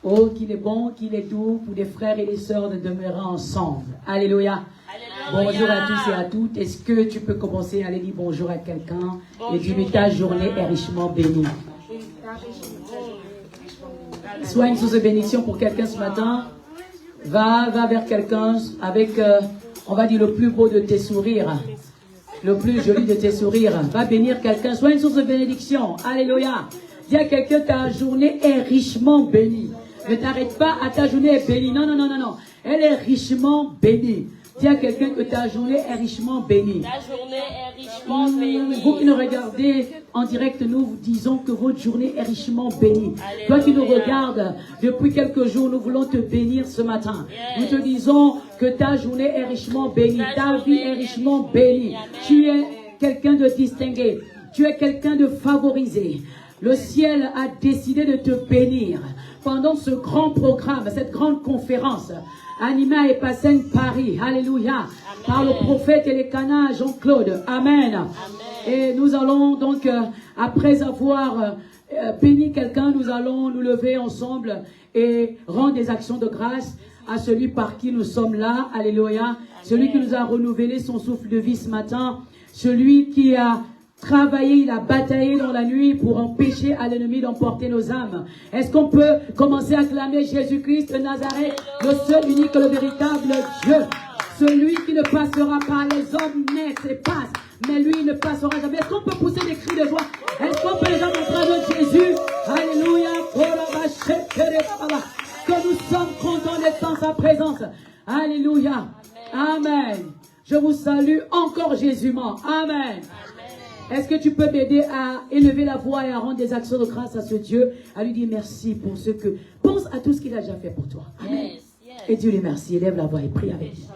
Oh, qu'il est bon, qu'il est doux pour des frères et des sœurs de demeurer ensemble. Alléluia. Bonjour à tous et à toutes. Est-ce que tu peux commencer à aller dire bonjour à quelqu'un et dire ta journée est richement bénie. Sois une source de bénédiction pour quelqu'un ce matin. Va vers quelqu'un avec, on va dire, le plus beau de tes sourires. Le plus joli de tes sourires. Va bénir quelqu'un. Sois une source de bénédiction. Alléluia. Dis à quelqu'un, ta journée est richement bénie. Ne t'arrête pas à ta journée est bénie. Non, non, non, non, non. Elle est richement bénie. Dis à quelqu'un que ta journée est richement bénie. Ta journée est richement bénie. Vous qui nous regardez en direct, nous vous disons que votre journée est richement bénie. Alléluia. Toi qui nous regardes depuis quelques jours, nous voulons te bénir ce matin. Yes. Nous te disons que ta journée est richement bénie. Ta vie est richement bénie. Tu es quelqu'un de distingué. Tu es quelqu'un de favorisé. Le ciel a décidé de te bénir pendant ce grand programme, cette grande conférence animée à Epassen Paris. Alléluia. Amen. Par le prophète Elikana Jean-Claude. Amen. Amen. Et nous allons donc, après avoir béni quelqu'un, nous allons nous lever ensemble et rendre des actions de grâce à celui par qui nous sommes là. Alléluia. Amen. Celui qui nous a renouvelé son souffle de vie ce matin. Celui qui a travaillé, il a bataillé dans la nuit pour empêcher à l'ennemi d'emporter nos âmes. Est-ce qu'on peut commencer à clamer Jésus-Christ de Nazareth, le seul, unique, le véritable Dieu, celui qui ne passera pas, les hommes naissent et passent, mais lui il ne passera jamais. Est-ce qu'on peut pousser des cris de joie? Est-ce qu'on peut déjà montrer de Jésus? Alléluia, que nous sommes contents d'être dans sa présence. Alléluia, amen. Je vous salue encore Jésus-man. Amen. Est-ce que tu peux m'aider à élever la voix et à rendre des actions de grâce à ce Dieu, à lui dire merci pour ce que... Pense à tout ce qu'il a déjà fait pour toi. Amen. Yes, yes. Et Dieu les merci. Élève la voix et prie avec nous.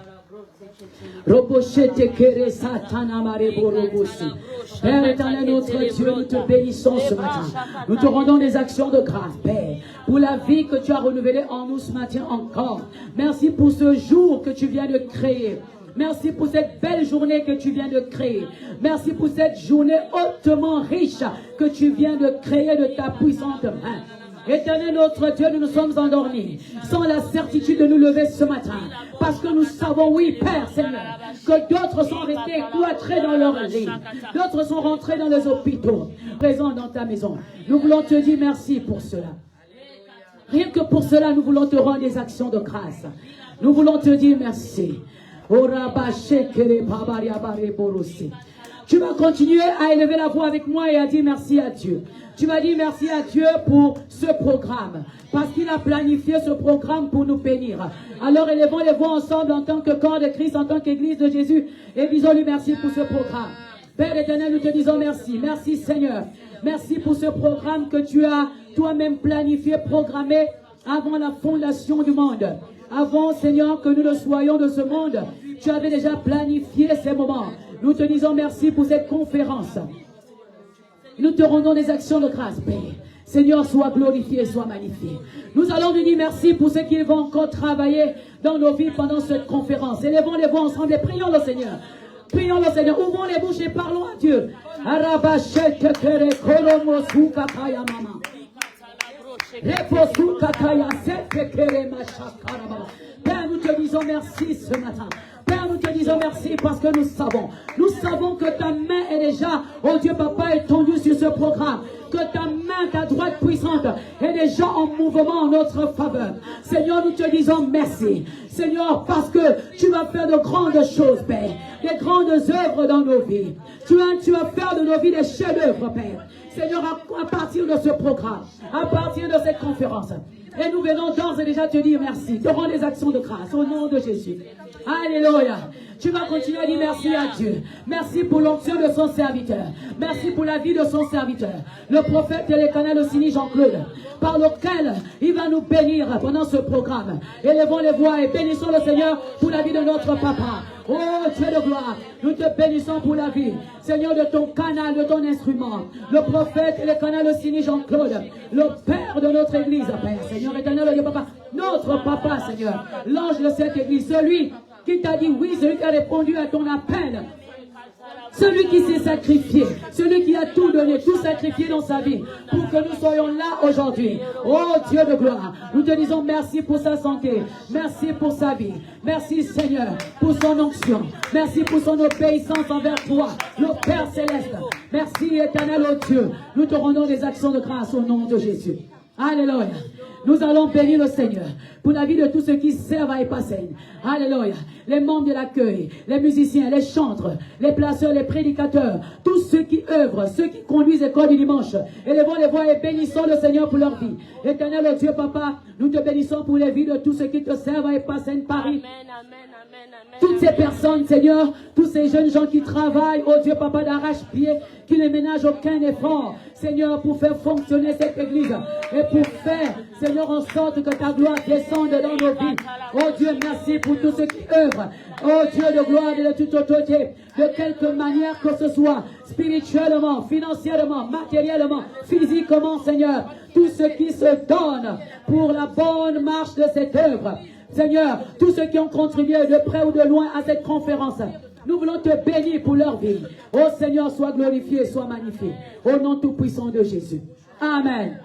Père éternel, notre Dieu, nous te bénissons ce matin. Nous te rendons des actions de grâce, Père, pour la vie que tu as renouvelée en nous ce matin encore. Merci pour ce jour que tu viens de créer. Merci pour cette belle journée que tu viens de créer. Merci pour cette journée hautement riche que tu viens de créer de ta puissante main. Éternel notre Dieu, nous nous sommes endormis sans la certitude de nous lever ce matin. Parce que nous savons, oui Père Seigneur, que d'autres sont restés cloîtrés dans leur lit. D'autres sont rentrés dans les hôpitaux, présents dans ta maison. Nous voulons te dire merci pour cela. Rien que pour cela, nous voulons te rendre des actions de grâce. Nous voulons te dire merci. Tu vas continuer à élever la voix avec moi et à dire merci à Dieu. Tu vas dire merci à Dieu pour ce programme. Parce qu'il a planifié ce programme pour nous bénir. Alors élevons les voix ensemble en tant que corps de Christ, en tant qu'Église de Jésus. Et disons-lui merci pour ce programme. Père éternel, nous te disons merci. Merci Seigneur. Merci pour ce programme que tu as toi-même planifié, programmé avant la fondation du monde. Avant, Seigneur, que nous ne soyons de ce monde, tu avais déjà planifié ces moments. Nous te disons merci pour cette conférence. Nous te rendons des actions de grâce, Père. Seigneur, sois glorifié, sois magnifié. Nous allons lui dire merci pour ceux qui vont encore travailler dans nos vies pendant cette conférence. Élevons les voix ensemble et prions le Seigneur. Prions le Seigneur. Ouvrons les bouches et parlons à Dieu. Père, nous te disons merci ce matin. Père, nous te disons merci parce que nous savons que ta main est déjà, oh Dieu Papa, étendue sur ce programme. Que ta main, ta droite puissante est déjà en mouvement en notre faveur. Seigneur, nous te disons merci. Seigneur, parce que tu vas faire de grandes choses, Père. Des grandes œuvres dans nos vies. Tu vas faire de nos vies des chefs-d'œuvre, Père. Seigneur, à partir de ce programme, à partir de cette conférence. Et nous venons d'ores et déjà te dire merci. Te rendre des actions de grâce au nom de Jésus. Alléluia. Tu vas continuer à dire merci à Dieu. Merci pour l'onction de son serviteur. Merci pour la vie de son serviteur. Le prophète Elikana Jean-Claude, par lequel il va nous bénir pendant ce programme. Élevons les voix et bénissons le Seigneur pour la vie de notre papa. Oh Dieu de gloire, nous te bénissons pour la vie, Seigneur, de ton canal, de ton instrument. Le prophète Elikana Jean-Claude, le Père de notre Église, Père, Seigneur éternel, Dieu Papa, notre Papa, Seigneur, l'ange de cette Église, celui qui t'a dit oui, celui qui a répondu à ton appel. Celui qui s'est sacrifié, celui qui a tout donné, tout sacrifié dans sa vie pour que nous soyons là aujourd'hui. Oh Dieu de gloire, nous te disons merci pour sa santé, merci pour sa vie, merci Seigneur pour son onction, merci pour son obéissance envers toi, le Père Céleste. Merci éternel oh Dieu, nous te rendons des actions de grâce au nom de Jésus. Alléluia. Nous allons bénir le Seigneur pour la vie de tous ceux qui servent à Epasen. Alléluia. Les membres de l'accueil, les musiciens, les chantres, les placeurs, les prédicateurs, tous ceux qui œuvrent, ceux qui conduisent l'école du dimanche. Élevons les voix et bénissons le Seigneur pour leur vie. Éternel oh Dieu, Papa, nous te bénissons pour les vies de tous ceux qui te servent à Epasen Paris. Amen, amen, amen, amen. Toutes ces personnes, Seigneur, tous ces jeunes gens qui travaillent, oh Dieu, Papa, d'arrache-pied, qui ne ménagent aucun effort, Seigneur, pour faire fonctionner cette église et pour faire, Seigneur, en sorte que ta gloire descende dans nos vies. Oh Dieu, merci pour tous ceux qui œuvrent. Oh Dieu de gloire et de toute autorité, de quelque manière que ce soit, spirituellement, financièrement, matériellement, physiquement, Seigneur, tous ceux qui se donnent pour la bonne marche de cette œuvre. Seigneur, tous ceux qui ont contribué de près ou de loin à cette conférence, nous voulons te bénir pour leur vie. Oh Seigneur, sois glorifié, sois magnifié. Au nom tout-puissant de Jésus. Amen.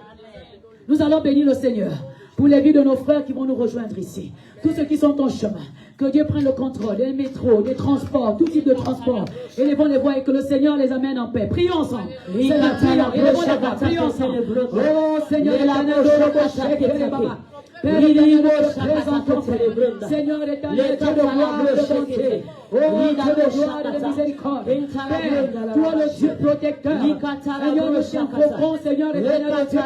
Nous allons bénir le Seigneur pour les vies de nos frères qui vont nous rejoindre ici. Tous ceux qui sont en chemin. Que Dieu prenne le contrôle des métros, des transports, tout type de transport. Élevons les voix et que le Seigneur les amène en paix. Prions ensemble. Seigneur, prions. Élevons les voix. Prions ensemble. Oh Seigneur, Père éternel, nous te présentons, Seigneur éternel, Dieu de gloire et de bonté. Oh, Dieu de gloire et de miséricorde. Père, toi le Dieu protecteur. Seigneur, le chien profond, Seigneur éternel, Dieu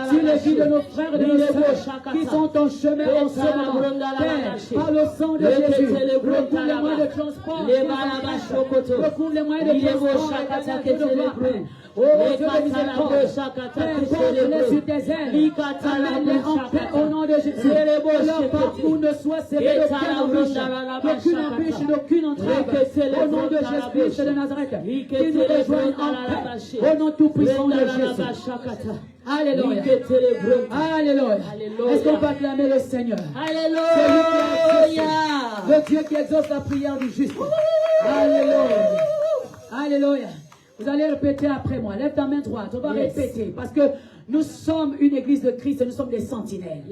sur les vies de nos frères et de nos sœurs qui sont en chemin en ce moment. Père, par le sang de Jésus, recouvre les moyens de transport. Recouvre les moyens de transport, Dieu de gloire. Oh, Dieu de miséricorde. Père, porte-les sur tes ailes. Amène-les en paix au nom de Jésus. Que leur parcours ne soit serré d'aucune embûche, d'aucune entrave. Au nom de Jésus-Christ de Nazareth, qu'ils nous rejoignent en paix. Au nom tout-puissant de Jésus. Alléluia. Alléluia. Est-ce qu'on peut acclamer le Seigneur? Alléluia. Le Dieu qui exauce la prière du juste. Alléluia. Alléluia. Vous allez répéter après moi. Lève ta main droite. On va répéter. Parce que nous sommes une église de Christ et nous sommes des sentinelles.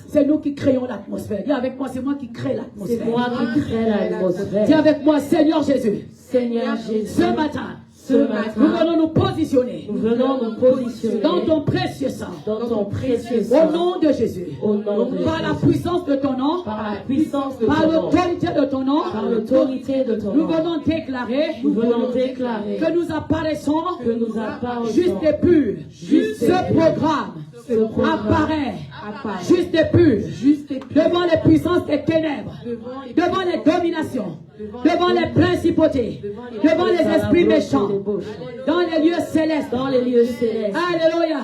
C'est nous qui créons l'atmosphère. Dis avec moi, c'est moi qui crée l'atmosphère. C'est moi qui crée l'atmosphère. Dis avec moi, Seigneur Jésus. Seigneur Jésus. Ce matin. Nous venons nous positionner. Dans ton précieux sang. Au nom de Jésus. Par la puissance de ton nom. Par l'autorité de ton nom. Nous venons déclarer. Que nous apparaissons. Juste et pur. Ce programme apparaît. Juste et pur. Devant les puissances des ténèbres. Devant les dominations. Devant les principautés. Devant les esprits méchants. Dans les lieux célestes. Alléluia.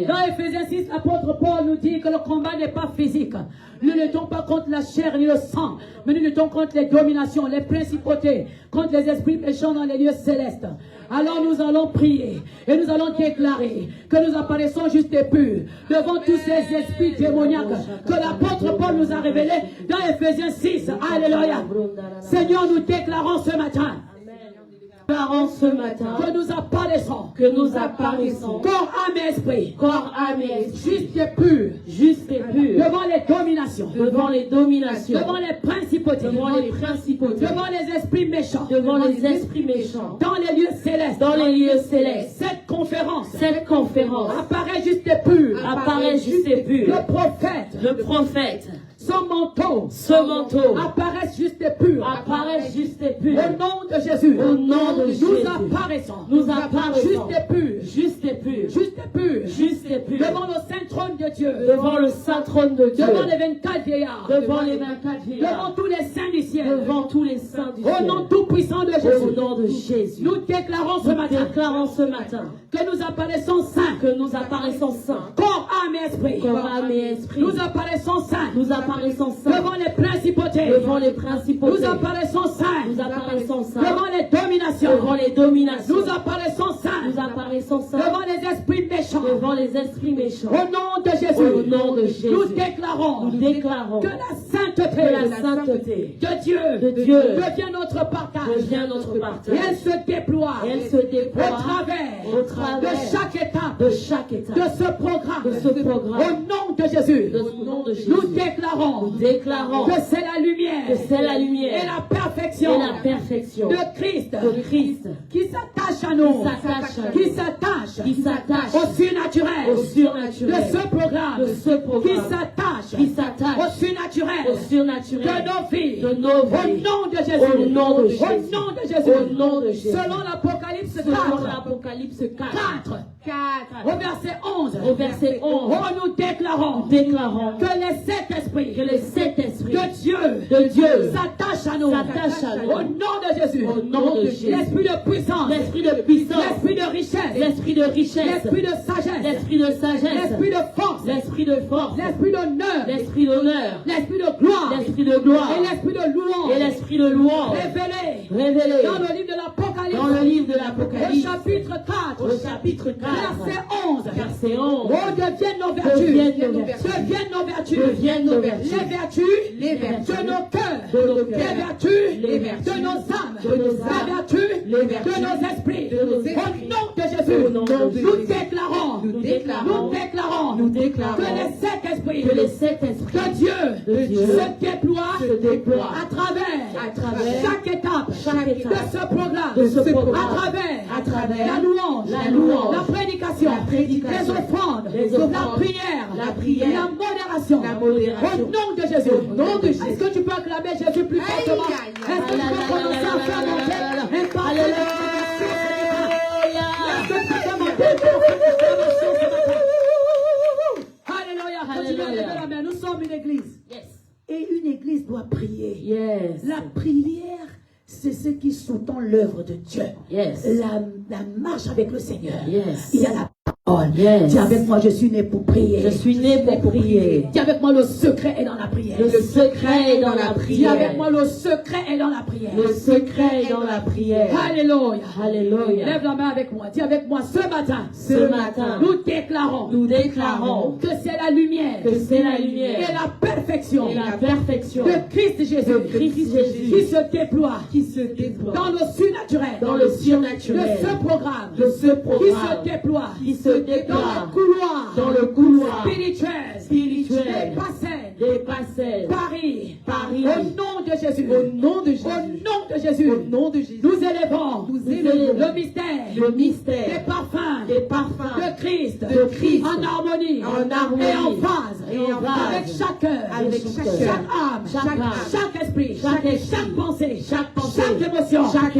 Dans Ephésiens 6, l'apôtre Paul nous dit que le combat n'est pas physique. Nous ne luttons pas contre la chair ni le sang, mais nous luttons contre les dominations, les principautés, contre les esprits méchants dans les lieux célestes. Alors nous allons prier et nous allons déclarer que nous apparaissons juste et purs devant tous ces esprits démoniaques que l'apôtre Paul nous a révélés dans Ephésiens 6. Alléluia. Seigneur, nous déclarons ce matin. Que nous apparaissons. Corps, âme et esprit. Juste et pur. Devant les dominations. Devant les principautés. Devant les esprits méchants. Dans les lieux célestes. Cette conférence. Apparaît juste et pur. Le prophète. Son manteau apparaît juste et pur. Au nom de Jésus. Nous apparaissons. Juste et pur. Devant le saint trône de Dieu. Devant les 24 vieillards. Devant tous les saints du ciel. Au nom tout puissant de Jésus. Nous déclarons ce matin. Que nous apparaissons saints. Corps, âme et esprit. Nous apparaissons saints. Devant les principautés. Nous apparaissons saints. Devant les dominations. Nous apparaissons saints. Devant les esprits méchants. devant les esprits méchants. Au nom de Au Jésus, nom de Jésus, nous déclarons nous déclarons que la sainteté que la sainteté de Dieu devient notre partage. devient notre Et partage. elle se déploie Et elle se au déploie travers au travers de chaque étape de chaque étape de ce programme. de ce programme. Au nom de Jésus, Au nom de Jésus, nous déclarons nous déclarons que c'est la lumière que c'est la et lumière la perfection et la perfection de Christ de Christ qui s'attache à nous, qui s'attache qui s'attache au au surnaturel de surnaturel ce programme, de ce qui programme s'attache qui s'attache au surnaturel au surnaturel de nos vies. de nos Au vies. nom de Jésus. Au nom de Jésus. Au nom de Jésus. Au nom de Jésus. Selon l'Apocalypse Selon 4, l'Apocalypse 4, 4, au verset 11, au verset 11, nous déclarons déclarons que les sept esprits que les sept esprits de Dieu s'attachent à nous. s'attachent à nous. Au nom de Jésus. Au nom de Jésus. L'esprit de puissance, l'esprit de puissance, l'esprit de richesse, l'esprit de richesse, l'esprit de sagesse, l'esprit de sagesse, l'esprit de force, l'esprit de force, l'esprit d'honneur, l'esprit d'honneur, l'esprit de gloire l'esprit de gloire et l'esprit de louange et l'esprit de louange révélé révélé dans le livre de l'Apocalypse, dans le livre de au l'Apocalypse, chapitre 4, au chapitre 4, verset 11. verset 11. Oh, deviennent nos vertus, Deviennent nos vertus. deviennent nos vertus, Deviennent nos vertus. les vertus de nos cœurs, De nos les cœurs. vertus Les vertus. de nos âmes, De nos les âmes. vertus Les vertus. de nos esprits. De nos Au esprits. nom de Jésus, Au nom de nous Jésus. déclarons, Nous déclarons. nous Nous déclarons. que les sept esprits Que les sept esprits de Dieu, de Dieu se déploient se déploient à travers chaque étape étape de ce programme, de ce programme, à travers la la louange, louange, prédication, la prédication, les offrandes, les offrandes, la prière, la modération, la modération. au nom de Jésus. Au nom de Jésus. Est-ce que tu peux acclamer Jésus plus fortement? Est-ce que tu peux commencer à faire monter un pas de Alléluia. Continuez à lever la main. Nous sommes une église. Yes. Et une église doit prier. Yes. La prière, c'est ce qui sous-tend l'œuvre de Dieu. Yes. La marche avec le Seigneur. Yes. Il y a la parole. Yes. Dis avec moi, je suis né pour prier. Je suis né pour prier. Dis avec moi, le secret est dans la prière. Le secret est dans la Dis avec prière. moi, le secret est dans la prière. Le secret est dans la prière. Alléluia. Alléluia. Lève la main avec moi. Dis avec moi, ce matin, Ce matin, nous déclarons nous déclarons que c'est la lumière que c'est la lumière et la perfection et la perfection de Christ Jésus, de Christ Jésus qui se déploie qui se déploie dans le surnaturel, dans le de surnaturel ce programme, de ce qui se programme déploie qui se dans déploie le couloir, dans le couloir spirituel, spirituel des passés, des passels Paris, Paris. au nom de Jésus, Au nom de Jésus. au nom de Jésus, Au nom de Jésus. nous élevons, élevons le mystère, le des mystère parfums, des parfums de Christ, en harmonie, harmonie et en phase, et en phase avec chaque cœur, avec chaque cœur, chaque âme, chaque esprit, chaque pensée, chaque émotion, chaque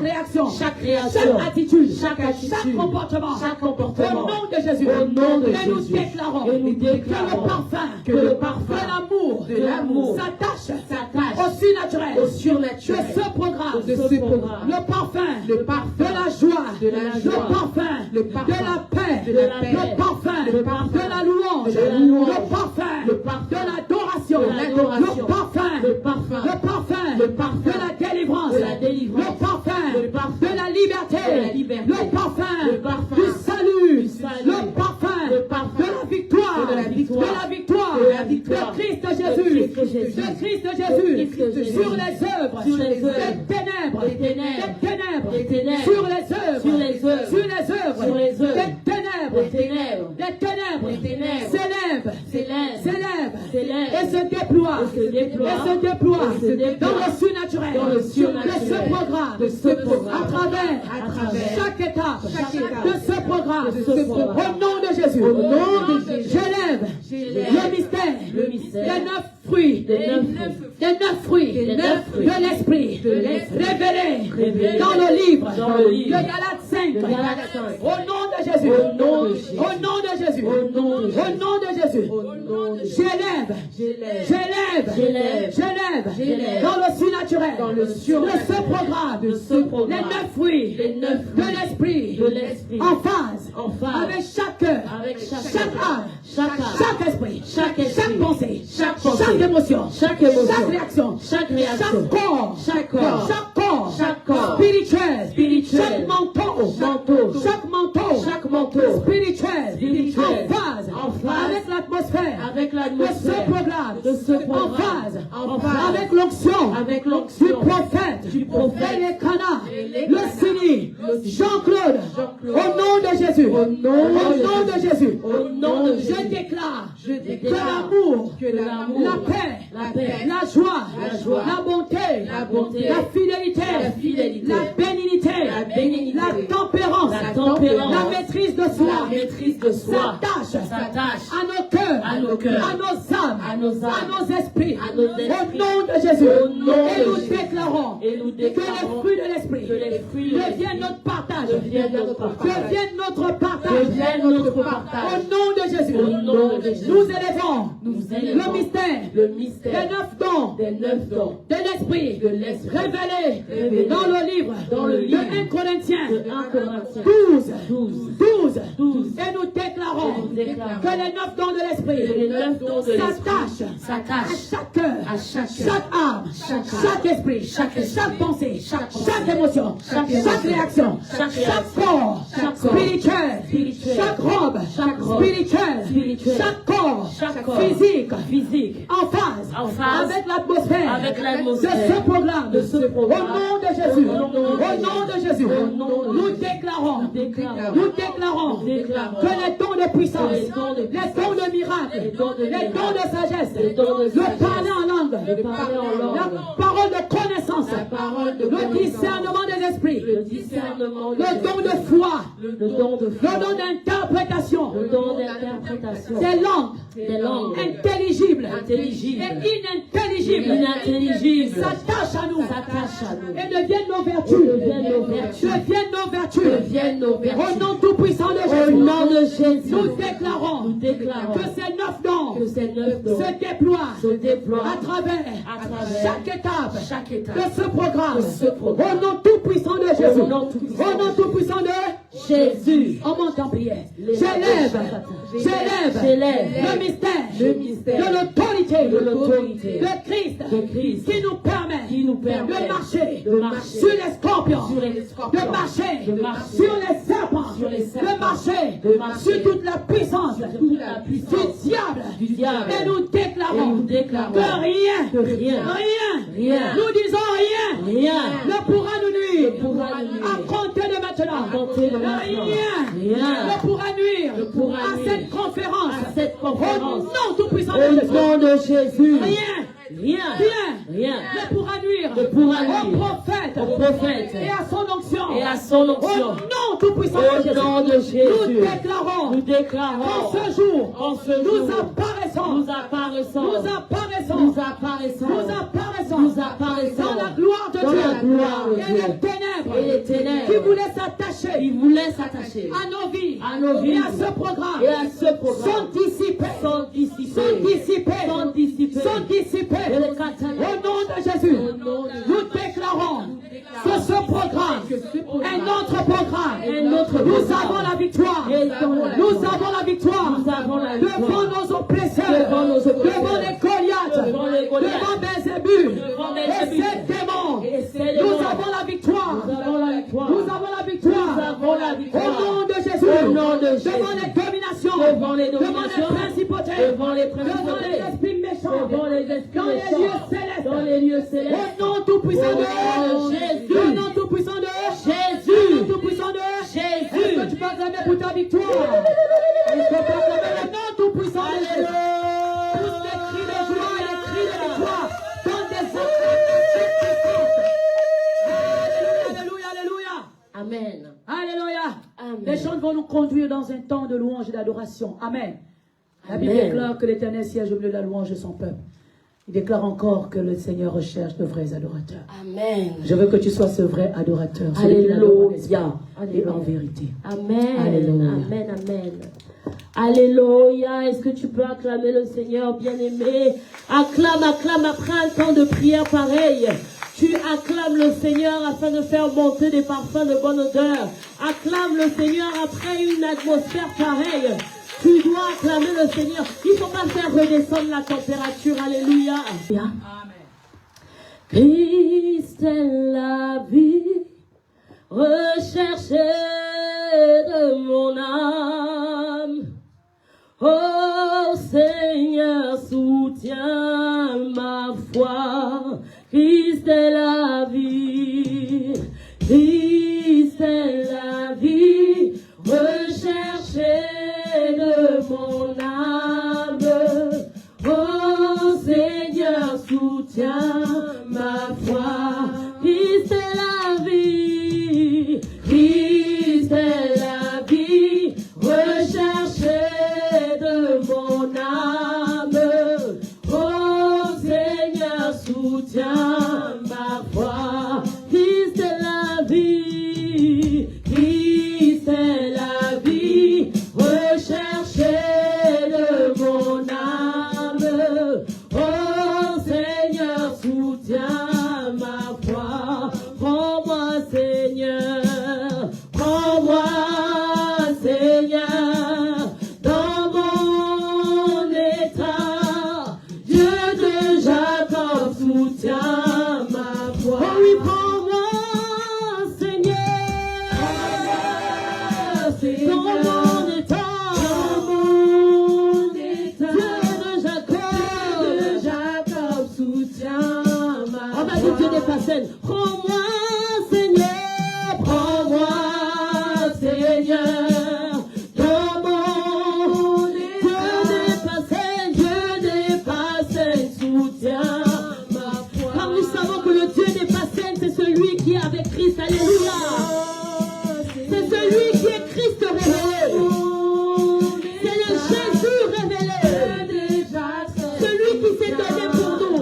réaction, chaque attitude, chaque comportement, au nom de Jésus, Au nom de et nous Jésus. déclarons, Et nous déclarons que le parfum de l'amour s'attache s'attache au surnaturel, au surnaturel de ce programme, de ce programme. le parfum, Le parfum de la joie, de la joie. le parfum, Le parfum de la paix, de la paix. le parfum, Le parfum de la louange, de la louange. le parfum, Le parfum de l'adoration, de l'adoration. le parfum, Le parfum le parfum de la délivrance, de la délivrance. le parfum Le parfum de la liberté, de la liberté. le parfum Le parfum du salut, du salut. le parfum Le parfum de la victoire, de la victoire. de la victoire, De la victoire. de Christ De Jésus, Christ Jésus. de Christ De Jésus, Christ Jésus. sur les œuvres, Sur les œuvres. des ténèbres, Des ténèbres. des ténèbres, Des ténèbres. sur les œuvres, Sur les œuvres. sur les œuvres, Sur les œuvres. des ténèbres, Des ténèbres. des ténèbres, Des ténèbres. s'élèvent, S'élèvent. s'élèvent, S'élèvent. et se déploient, Et se déploient. et se déploient Et se déploient. dans le surnaturel, Dans le surnaturel. de ce programme, De ce programme. à travers, À travers. chaque étape, Chaque étape. de ce programme, De ce programme. au nom de Jésus, Au nom de Jésus. j'élève J'élève le mystère, le mystère. des 9 fruits, Des 9 fruits. des 9 fruits, Des 9 fruits. de l'esprit, De l'esprit. révélés dans le livre, Dans le livre. de Galates 5, De Galates 5. au nom de Jésus, Au nom de Jésus. au nom de Jésus, Au nom de Jésus. au nom de Jésus, Au nom de Jésus. j'élève, J'élève. j'élève, J'élève. J'élève. dans le surnaturel, Dans le surnaturel. de ce programme, De ce programme. les 9 fruits, Les 9 de fruits. l'esprit, De l'esprit. en phase, En phase. avec chaque cœur, Avec chaque âme, chaque âme. chaque esprit, Chaque esprit. chaque pensée, Chaque pensée. chaque émotion, Chaque émotion. chaque réaction, Chaque réaction. chaque corps, Chaque corps. Chaque corps. spirituel, Spirituel. chaque manteau, Manteau. chaque manteau, Chaque manteau. spirituel, l'atmosphère avec de l'atmosphère ce programme, de ce programme, en phase avec l'onction du prophète, Elécana, le Sini, Jean-Claude, au nom de Jésus, au nom de Jésus, je déclare que l'amour, la paix, la joie, la bonté, la fidélité, la bénignité, la tempérance, la maîtrise de soi, s'attache à nos cœurs, à nos âmes, à nos esprits, au nom de Jésus. Et nous déclarons que les fruits de l'esprit deviennent notre partage, deviennent notre partage, au nom de Jésus. Nous élevons le mystère des 9 dons de l'esprit révélés dans le livre de 1 Corinthiens 12. Et nous déclarons que les 9 dons de l'esprit s'attachent à chaque cœur, chaque âme, chaque esprit, chaque pensée, chaque émotion, chaque réaction, chaque corps spirituel, chaque robe spirituelle, chaque corps physique en phase avec l'atmosphère de ce programme. Au nom de Jésus, nous déclarons que les dons de puissance, les dons de miracle, les dons de sagesse, le parler en langue, la parole de connaissance, le discernement des esprits, le don de foi, le don d'interprétation, des langues intelligibles et inintelligibles s'attachent à nous et deviennent nos vertus. Au nom tout-puissant de Jésus, nous déclarons que ces 9 dons se déploient à travers chaque étape de ce programme. Au nom tout-puissant de Jésus. Au nom tout-puissant de Jésus. On monte en prière. J'élève le mystère de l'autorité de Christ qui nous permet de marcher sur les scorpions, de marcher sur les serpents, de marcher sur toute la puissance du diable. Et nous déclarons que rien, nous disons rien ne pourra nous nuire à compter de maintenant. Rien ne pourra nuire à cette conférence. Au nom tout-puissant de Jésus. Rien ne pourra nuire au prophète et à son onction. Au nom tout-puissant de Jésus, nous déclarons qu'en ce jour, nous apparaissons dans la gloire de Dieu. Et les ténèbres qui voulaient s'attacher à nos vies et à ce programme sont dissipés. Au nom de Jésus, nous déclarons que ce programme est notre programme. Nous avons la victoire. Devant nos oppresseurs, devant les Goliaths, devant Belzébul et ses démons. Nous avons la victoire. Au nom de Jésus, devant les dominations, devant les principautés, devant les esprits méchants, dans les lieux célestes. Au nom tout-puissant de Jésus. Au nom tout-puissant de Jésus. Est-ce que tu peux acclamer pour ta victoire? Est-ce que tu peux acclamer le nom tout-puissant de Jésus? Tous les cris de joie, les cris de victoire, dans des Alléluia. Amen. Alléluia. Les chants vont nous conduire dans un temps de louange et d'adoration. Amen. La Bible déclare que l'Éternel siège au milieu de la louange de son peuple. Il déclare encore que le Seigneur recherche de vrais adorateurs. Amen. Je veux que tu sois ce vrai adorateur. Alléluia. Et en vérité. Amen. Alléluia. Amen. Alléluia. Est-ce que tu peux acclamer le Seigneur, bien-aimé? Acclame après un temps de prière pareil. Tu acclames le Seigneur afin de faire monter des parfums de bonne odeur. Acclame le Seigneur après une atmosphère pareille. Tu dois acclamer le Seigneur. Il ne faut pas faire redescendre la température. Alléluia. Amen. Christ est la vie recherchée de mon âme. Oh Seigneur, soutiens ma foi. Christ est la vie. Christ est la vie. Recherchez de mon âme. Oh Seigneur, soutiens ma foi. Christ est la vie. Christ est la vie. Recherchez de mon âme. Oh Seigneur, soutiens ma foi. Christ est la vie. Christ est la vie. Recherchez de mon âme. Oh Seigneur, soutiens ma foi. Prends-moi Seigneur. Prends-moi Seigneur. Dans mon état. Dieu de Jacob, soutiens ma foi. Oh oui, prends-moi Seigneur. Dans mon état. Dieu de Jacob, soutiens ma foi. On va dire Dieu n'est pas scène. Prends-moi Seigneur. Prends-moi Seigneur. Dans mon état. Dieu n'est pas scène, soutiens ma foi. Car nous savons que le Dieu n'est pas scène, c'est celui qui est avec Christ. Alléluia. C'est celui qui est Christ révélé. C'est le Jésus révélé. Celui qui s'est donné pour nous.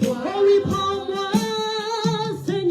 Oh oui, prends-moi Seigneur.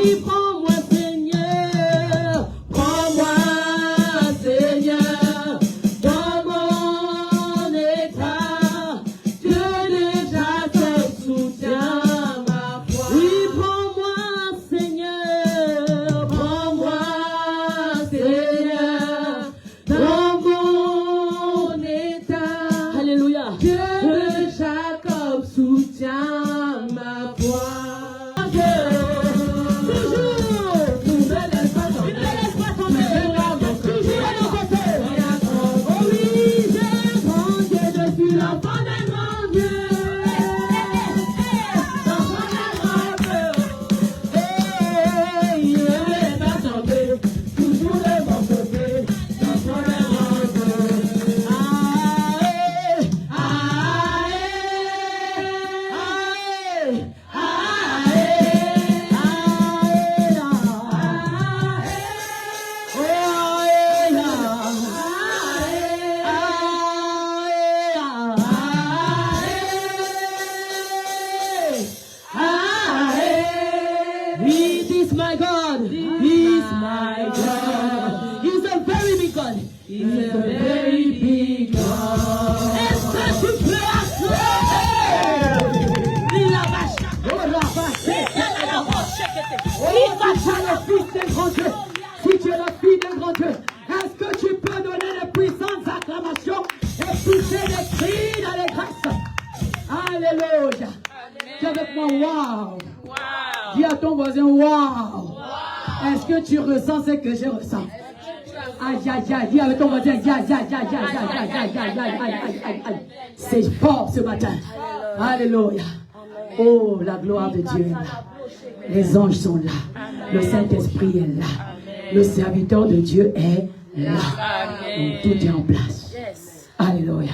Oui, prends-moi, Seigneur. Prends-moi, Seigneur. Dans mon état, Dieu déjà te soutient ma foi. Oui, prends-moi, Seigneur. Prends-moi, Seigneur. Dans mon état, alléluia. Dieu de Jacob soutient ma foi. Si tu es la fille d'un grand Dieu, est-ce que tu peux donner les puissantes acclamations et pousser des cris dans les grâces? Alléluia. Dis avec moi, waouh. Dis à ton voisin, waouh. Est-ce que tu ressens ce que je ressens? Aïe, aïe, aïe. Dis avec ton voisin, aïe, aïe, aïe, aïe, aïe, aïe, aïe, aïe, aïe, aïe. C'est fort ce matin. Alléluia. Oh, la gloire de Dieu est là. Les anges sont là. Le Saint-Esprit est là. Le serviteur de Dieu est là. Donc, tout est en place. Alléluia.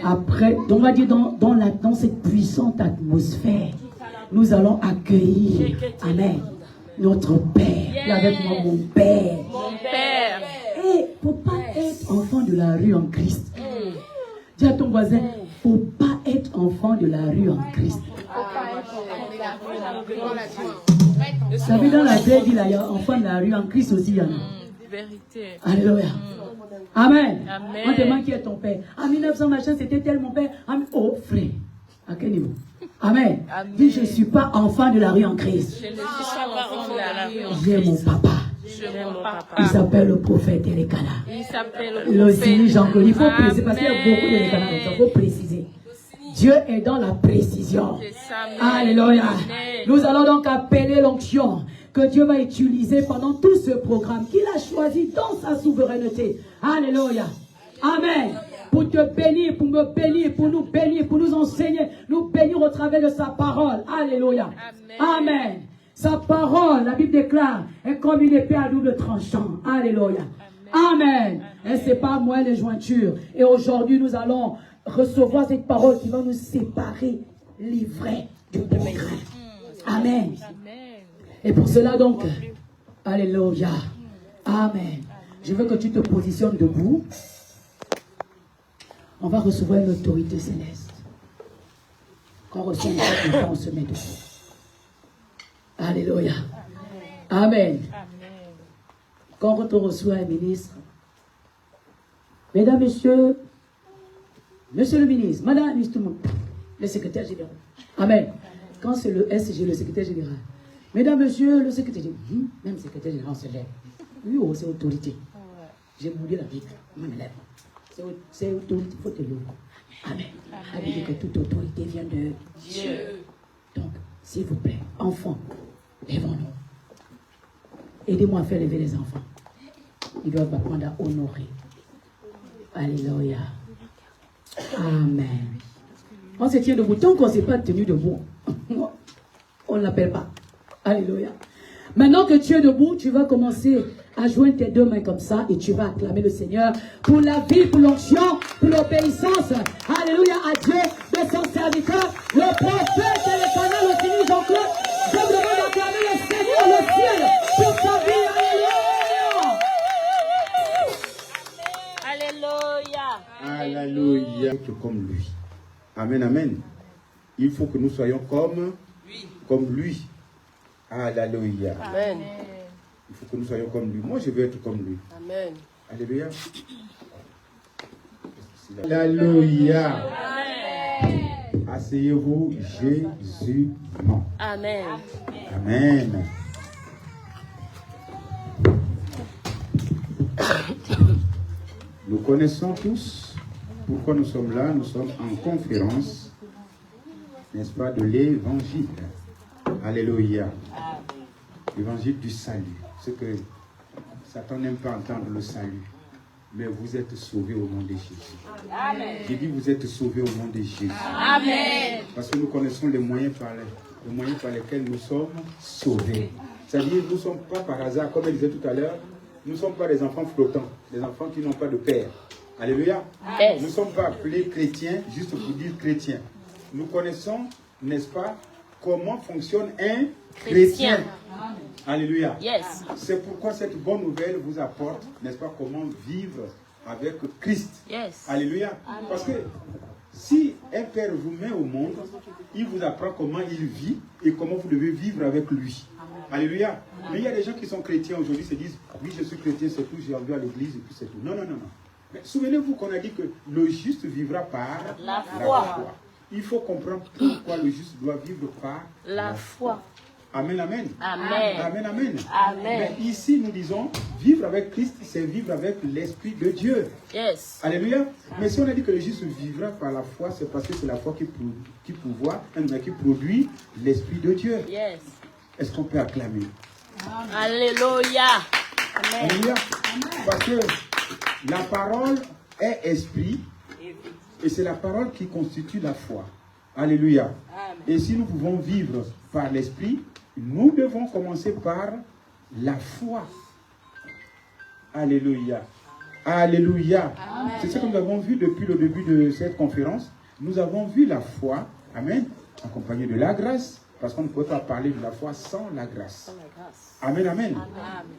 Après, on va dire dans cette puissante atmosphère, nous allons accueillir, amen, notre Père. Et avec moi, mon Père. Et pour ne pas être enfant de la rue en Christ, dis à ton voisin, pour ne pas être enfant de la rue en Christ. Vous savez, dans la Bible, il y a enfant de la rue en Christ aussi. Vérité. Alléluia. Amen. On demande qui est ton père. En 1900, machin, c'était tel mon père. Oh, frère. À quel niveau? Amen. Dis, je ne suis pas enfant de la rue en Christ. Je ne suis pas enfant de la rue en Christ. J'ai mon papa. Il s'appelle le prophète Elikana. Il s'appelle le prophète Jean-Claude. Il faut préciser, parce qu'il y a beaucoup d'Elikana. Il faut préciser. Dieu est dans la précision. Alléluia. Nous allons donc appeler l'onction que Dieu va utiliser pendant tout ce programme qu'il a choisi dans sa souveraineté. Alléluia. Amen. Pour te bénir, pour me bénir, pour nous enseigner, nous bénir au travers de sa parole. Alléluia. Amen. Sa parole, la Bible déclare, est comme une épée à double tranchant. Alléluia. Amen. Et c'est pas moi les jointures. Et aujourd'hui, nous allons recevoir cette parole qui va nous séparer les vrais du programme. Amen. Et pour cela donc, alléluia. Amen. Je veux que tu te positionnes debout. On va recevoir une autorité céleste. Quand on reçoit une autorité, on se met debout. Alléluia. Amen. Quand on reçoit un ministre, mesdames, messieurs, monsieur le ministre, madame la ministre, tout le monde, le secrétaire général. Amen. Quand c'est le SG, le secrétaire général. Mesdames, messieurs, le secrétaire général. Même le secrétaire général se lève. Oui, oh, c'est autorité. J'ai boudé la Bible. Je me lève. C'est autorité, il faut te lever. Amen. La Bible dit que toute autorité vient de Dieu. Donc, s'il vous plaît, enfants, lèvons-nous. Aidez-moi à faire lever les enfants. Ils doivent apprendre à honorer. Alléluia. Amen. On se tient debout. Tant qu'on ne s'est pas tenu debout, on ne l'appelle pas. Alléluia. Maintenant que tu es debout, tu vas commencer à joindre tes deux mains comme ça et tu vas acclamer le Seigneur pour la vie, pour l'onction, pour l'obéissance. Alléluia à Dieu de son serviteur, le prophète et le canal, le Seigneur Jean-Claude. Je vous demande d'acclamer le Seigneur, le ciel, pour sa vie. Alléluia. Alléluia. Comme lui. Amen, amen. Il faut que nous soyons comme lui. Alléluia. Amen. Il faut que nous soyons comme lui. Moi, je veux être comme lui. Amen. Alléluia. Alléluia. Asseyez-vous, Jésus. Non. Amen. Amen. Nous connaissons tous pourquoi nous sommes là. Nous sommes en conférence, n'est-ce pas, de l'évangile. Alléluia. L'évangile du salut. C'est que Satan n'aime pas entendre le salut. Mais vous êtes sauvés au nom de Jésus. Amen. J'ai dit vous êtes sauvés au nom de Jésus. Amen. Parce que nous connaissons les moyens par lesquels nous sommes sauvés. C'est-à-dire nous ne sommes pas par hasard, comme elle disait tout à l'heure, nous ne sommes pas des enfants flottants, des enfants qui n'ont pas de père. Alléluia. Yes. Nous ne sommes pas appelés chrétiens juste pour dire chrétiens. Nous connaissons, n'est-ce pas, comment fonctionne un chrétien. Alléluia. Yes. C'est pourquoi cette bonne nouvelle vous apporte, n'est-ce pas, comment vivre avec Christ. Yes. Alléluia. Parce que si un père vous met au monde, il vous apprend comment il vit et comment vous devez vivre avec lui. Alléluia. Mais il y a des gens qui sont chrétiens aujourd'hui, se disent, oui, je suis chrétien, c'est tout, j'ai envie à l'église et puis c'est tout. Non, non, non, non. Mais souvenez-vous qu'on a dit que le juste vivra par La foi. Il faut comprendre pourquoi le juste doit vivre par La foi. Amen, amen. Amen. Amen, amen. Amen. Mais ici, nous disons, vivre avec Christ, c'est vivre avec l'Esprit de Dieu. Yes. Alléluia. Mais si on a dit que le juste vivra par la foi, c'est parce que c'est la foi qui produit l'Esprit de Dieu. Yes. Est-ce qu'on peut acclamer? Alléluia. Amen. Alléluia. Parce que la parole est esprit et c'est la parole qui constitue la foi. Alléluia. Et si nous pouvons vivre par l'esprit, nous devons commencer par la foi. Alléluia. Alléluia. C'est ce que nous avons vu depuis le début de cette conférence. Nous avons vu la foi, amen, accompagnée de la grâce, parce qu'on ne peut pas parler de la foi sans la grâce. Amen, amen.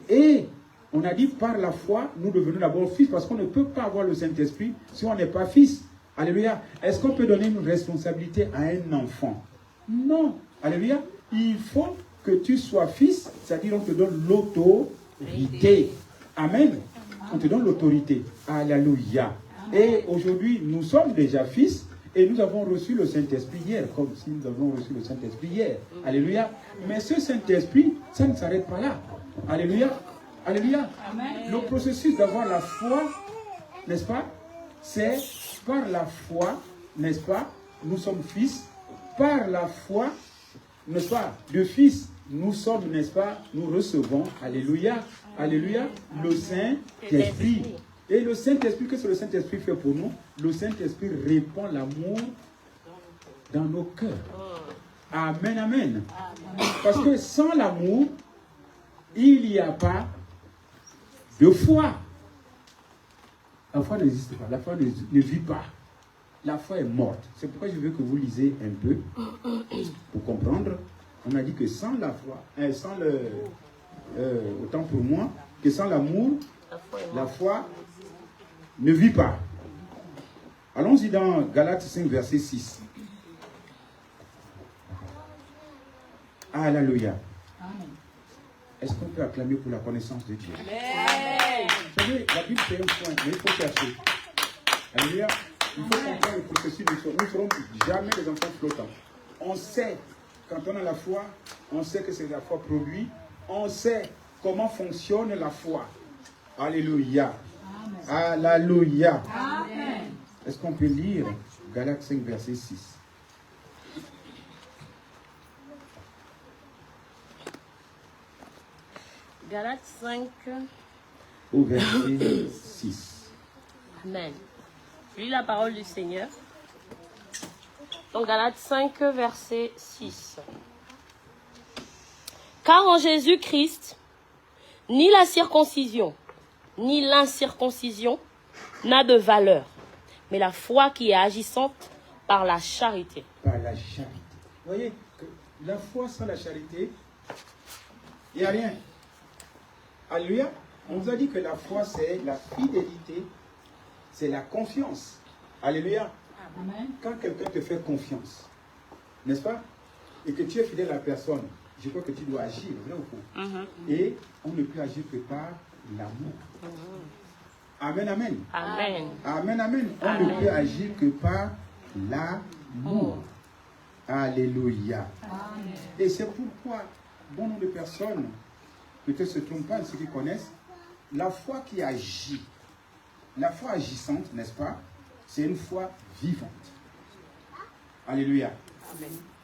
Et on a dit par la foi, nous devenons d'abord fils, parce qu'on ne peut pas avoir le Saint-Esprit si on n'est pas fils. Alléluia. Est-ce qu'on peut donner une responsabilité à un enfant? Non. Alléluia. Il faut que tu sois fils, c'est-à-dire on te donne l'autorité. Amen. On te donne l'autorité. Alléluia. Et aujourd'hui, nous sommes déjà fils et nous avons reçu le Saint-Esprit hier, comme si nous avons reçu le Saint-Esprit hier. Alléluia. Mais ce Saint-Esprit, ça ne s'arrête pas là. Alléluia. Alléluia. Le processus d'avoir la foi, n'est-ce pas? C'est par la foi, n'est-ce pas? Nous sommes fils. Par la foi, n'est-ce pas? De fils, nous sommes, n'est-ce pas? Nous recevons, alléluia, alléluia, le Saint-Esprit. Et le Saint-Esprit, qu'est-ce que le Saint-Esprit fait pour nous? Le Saint-Esprit répand l'amour dans nos cœurs. Amen, amen. Parce que sans l'amour, il n'y a pas de foi. La foi n'existe pas, la foi ne vit pas. La foi est morte. C'est pourquoi je veux que vous lisez un peu pour comprendre. On a dit que sans la foi, autant pour moi, que sans l'amour, la foi ne vit pas. Allons-y dans Galates 5, verset 6. Alléluia. Est-ce qu'on peut acclamer pour la connaissance de Dieu? Amen. Vous savez, la Bible c'est un point, mais il faut chercher. Alléluia. Il faut comprendre le processus. Nous ne serons jamais des enfants flottants. On sait, quand on a la foi, on sait que c'est la foi produit. On sait comment fonctionne la foi. Alléluia. Amen. Alléluia. Amen. Est-ce qu'on peut lire Galates 5, verset 6? Galates 5. Au verset 6. Amen. Je lis la parole du Seigneur. Donc Galates 5, verset 6. Car en Jésus-Christ, ni la circoncision, ni l'incirconcision n'a de valeur, mais la foi qui est agissante par la charité. Par la charité. Vous voyez que la foi sans la charité, il n'y a rien. Alléluia. On vous a dit que la foi, c'est la fidélité, c'est la confiance. Alléluia. Amen. Quand quelqu'un te fait confiance, n'est-ce pas? Et que tu es fidèle à la personne, je crois que tu dois agir, vrai ou faux? Et on ne peut agir que par l'amour. Amen, amen. Amen. Amen, amen. On ne peut agir que par l'amour. Alléluia. Et c'est pourquoi bon nombre de personnes peut-être se trompent pas, ceux qui connaissent, la foi qui agit, la foi agissante, n'est-ce pas? C'est une foi vivante. Alléluia.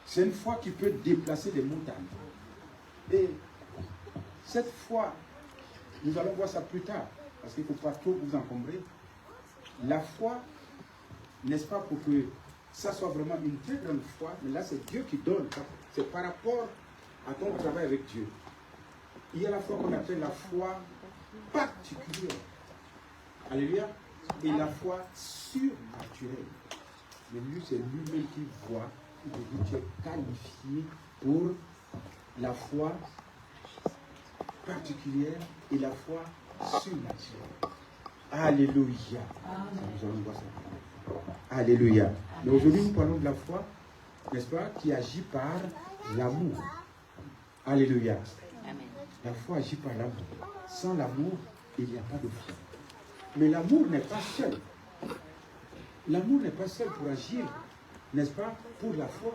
C'est une foi qui peut déplacer des montagnes. Et cette foi, nous allons voir ça plus tard, parce qu'il ne faut pas trop vous encombrer. La foi, n'est-ce pas, pour que ça soit vraiment une très grande foi, mais là c'est Dieu qui donne. C'est par rapport à ton travail avec Dieu. Il y a la foi qu'on appelle la foi particulière. Alléluia. Et la foi surnaturelle. Mais lui, c'est lui-même qui voit. Il dit, tu es qualifié pour la foi particulière et la foi surnaturelle. Alléluia. Nous allons voir ça. Alléluia. Mais aujourd'hui, nous parlons de la foi, n'est-ce pas, qui agit par l'amour. Alléluia. La foi agit par l'amour. Sans l'amour, il n'y a pas de foi. Mais l'amour n'est pas seul. L'amour n'est pas seul pour agir, n'est-ce pas, pour la foi.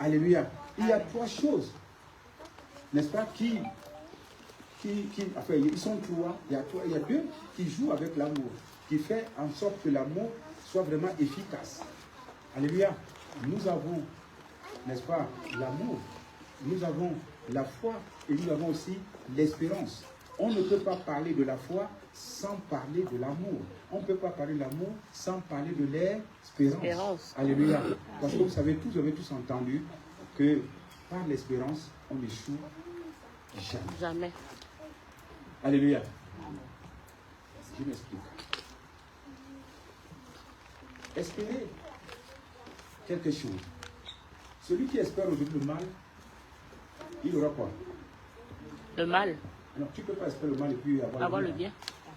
Alléluia. Il y a trois choses, n'est-ce pas, enfin, ils sont trois. Il y a deux qui jouent avec l'amour, qui fait en sorte que l'amour soit vraiment efficace. Alléluia. Nous avons, n'est-ce pas, l'amour. Nous avons la foi et nous avons aussi l'espérance. On ne peut pas parler de la foi sans parler de l'amour. On ne peut pas parler de l'amour sans parler de l'espérance. Alléluia. Parce que vous savez, vous avez tous entendu que par l'espérance, on n'échoue jamais. Alléluia. Je m'explique. Espérer quelque chose. Celui qui espère aujourd'hui le mal, il aura quoi? Le mal. Non, tu ne peux pas espérer le mal et puis avoir le bien.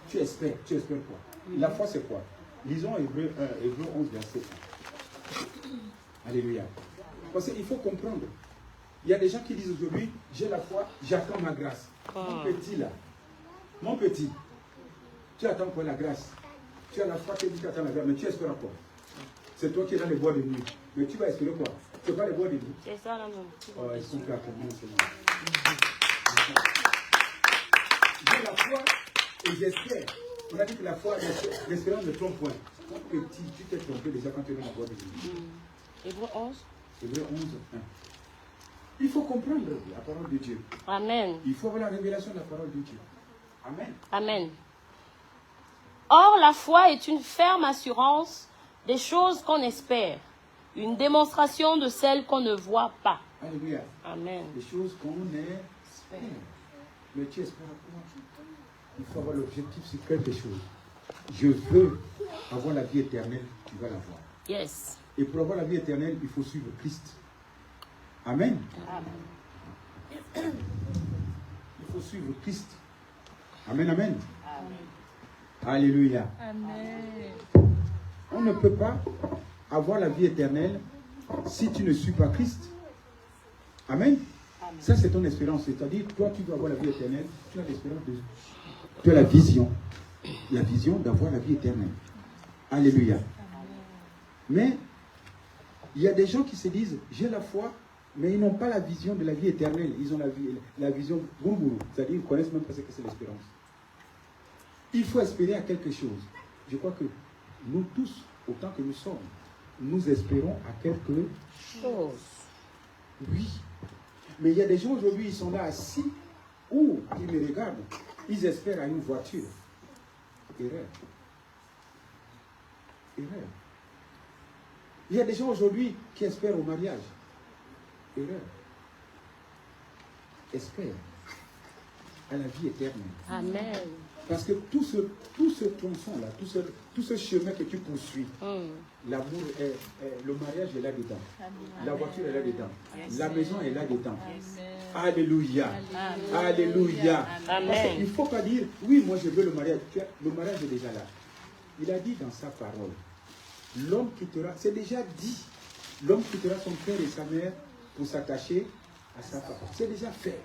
Tu espères quoi? La foi, c'est quoi? Lisons Hébreux 11, verset 1. Alléluia. Parce qu'il faut comprendre. Il y a des gens qui disent aujourd'hui, j'ai la foi, j'attends ma grâce. Mon petit là, mon petit, tu attends quoi la grâce? Tu as la foi qui dit que tu attends la grâce, mais tu espères quoi? C'est toi qui es dans les bois de nuit. Mais tu vas espérer quoi? Tu vas pas les bois de nuit. C'est ça là, non. Est-ce qu'on peut accompagner Seigneur? J'ai la foi et j'espère. On a dit que la foi, l'espérance ne trompe point. Mon petit, tu t'es trompé déjà quand tu es dans la bois de nuit. Hébreux 11. Hébreux 11, 1. Il faut comprendre la parole de Dieu. Amen. Il faut avoir la révélation de la parole de Dieu. Amen. Amen. Or, la foi est une ferme assurance des choses qu'on espère, une démonstration de celles qu'on ne voit pas. Alléluia. Amen. Des choses qu'on espère. Mais tu espères quoi? Il faut avoir l'objectif sur quelque chose. Je veux avoir la vie éternelle, tu vas l'avoir. Yes. Et pour avoir la vie éternelle, il faut suivre Christ. Amen. Amen. Il faut suivre Christ. Amen, amen. Amen. Alléluia. Amen. On ne peut pas avoir la vie éternelle si tu ne suis pas Christ. Amen. Amen. Ça, c'est ton espérance. C'est-à-dire, toi, tu dois avoir la vie éternelle. Tu as l'espérance de... Tu as la vision. La vision d'avoir la vie éternelle. Alléluia. Amen. Mais, il y a des gens qui se disent, j'ai la foi, mais ils n'ont pas la vision de la vie éternelle. Ils ont la vision gourou. C'est-à-dire, ils ne connaissent même pas ce que c'est l'espérance. Il faut espérer à quelque chose. Je crois que nous tous, autant que nous sommes, nous espérons à quelque chose. Oui. Mais il y a des gens aujourd'hui, ils sont là assis, ou ils me regardent, ils espèrent à une voiture. Erreur. Erreur. Il y a des gens aujourd'hui qui espèrent au mariage. Erreur. Espère à la vie éternelle. Amen. Parce que tout ce tronçon-là, tout ce chemin que tu poursuis, l'amour, le mariage est là-dedans. La voiture est là-dedans. La maison est là-dedans. Alléluia. Alléluia. Il ne faut pas dire, oui, moi je veux le mariage. Le mariage est déjà là. Il a dit dans sa parole, l'homme quittera, c'est déjà dit, l'homme quittera son père et sa mère pour s'attacher à sa femme. C'est déjà fait.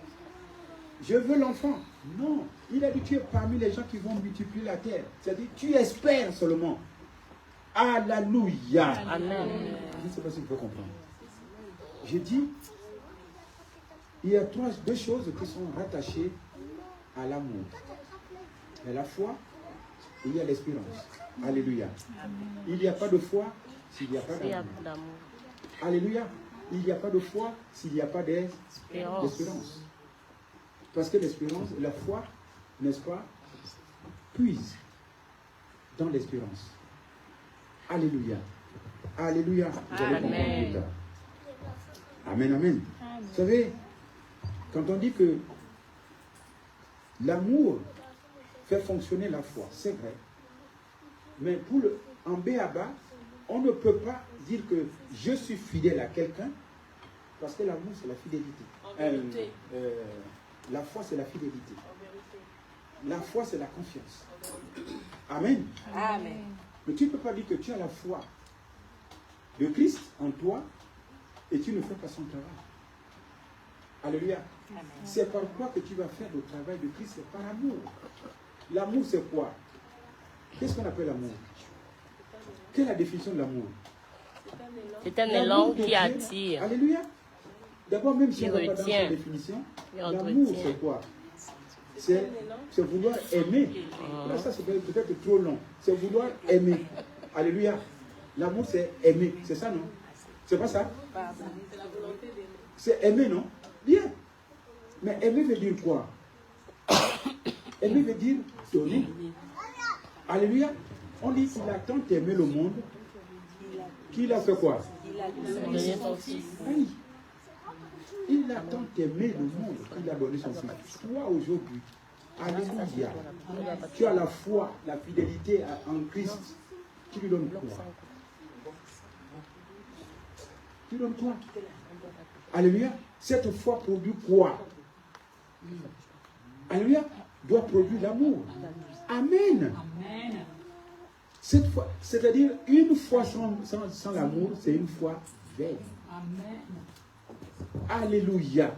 Je veux l'enfant. Non. Il a dit, tu es parmi les gens qui vont multiplier la terre. C'est-à-dire, tu espères seulement. Alléluia. Amen. Je ne sais pas si vous pouvez comprendre. J'ai dit, il y a deux choses qui sont rattachées à l'amour. Il y a la foi et il y a l'espérance. Alléluia. Il n'y a pas de foi s'il n'y a pas d'amour. Alléluia. Il n'y a pas de foi s'il n'y a pas d'espérance. Parce que l'espérance, la foi, n'est-ce pas, puise dans l'espérance. Alléluia. Alléluia. Vous allez comprendre plus tard. Amen, amen. Vous savez, quand on dit que l'amour fait fonctionner la foi, c'est vrai. Mais en B.A.B.A., on ne peut pas dire que je suis fidèle à quelqu'un, parce que l'amour, c'est la fidélité. La foi, c'est la fidélité. La foi, c'est la confiance. Amen. Amen. Mais tu ne peux pas dire que tu as la foi de Christ en toi et tu ne fais pas son travail. Alléluia. C'est par quoi que tu vas faire le travail de Christ? C'est par amour. L'amour, c'est quoi? Qu'est-ce qu'on appelle l'amour? Quelle est la définition de l'amour? C'est un élan qui attire. Alléluia. D'abord, même si on ne va pas dans retient. sa définition, Qui l'amour, entretient. c'est quoi? C'est vouloir aimer. Là, ça, c'est peut-être trop long. C'est vouloir aimer. Alléluia. L'amour, c'est aimer. C'est ça, non? C'est pas ça? C'est aimer, non? Bien. Mais aimer veut dire quoi? Aimer veut dire donner. Alléluia. On dit qu'il a tant aimé le monde qu'il a fait quoi? Donner son fils. Oui. Il a tant aimé le monde qu'il a donné son fils. Toi aujourd'hui, alléluia, tu as la foi, la fidélité en Christ. Tu lui donnes quoi? Tu lui donnes quoi? Alléluia. Cette foi produit quoi? Alléluia. Doit produire l'amour. Amen. Cette foi, c'est-à-dire une foi sans l'amour, c'est une foi vaine. Alléluia.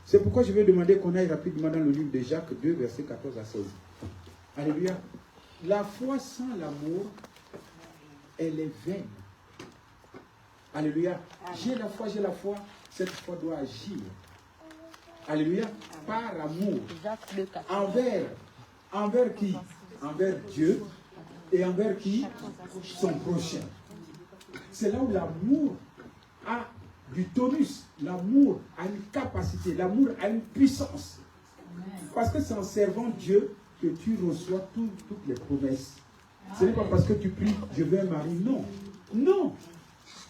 C'est pourquoi je vais demander qu'on aille rapidement dans le livre de Jacques 2, versets 14 à 16. Alléluia. La foi sans l'amour, elle est vaine. Alléluia. J'ai la foi. Cette foi doit agir. Alléluia. Par amour. Envers qui? Envers Dieu. Et envers qui? Son prochain. C'est là où l'amour a du tonus. L'amour a une capacité. L'amour a une puissance. Parce que c'est en servant Dieu que tu reçois toutes les promesses. Ce n'est pas parce que tu pries, je veux un mari. Non. Non.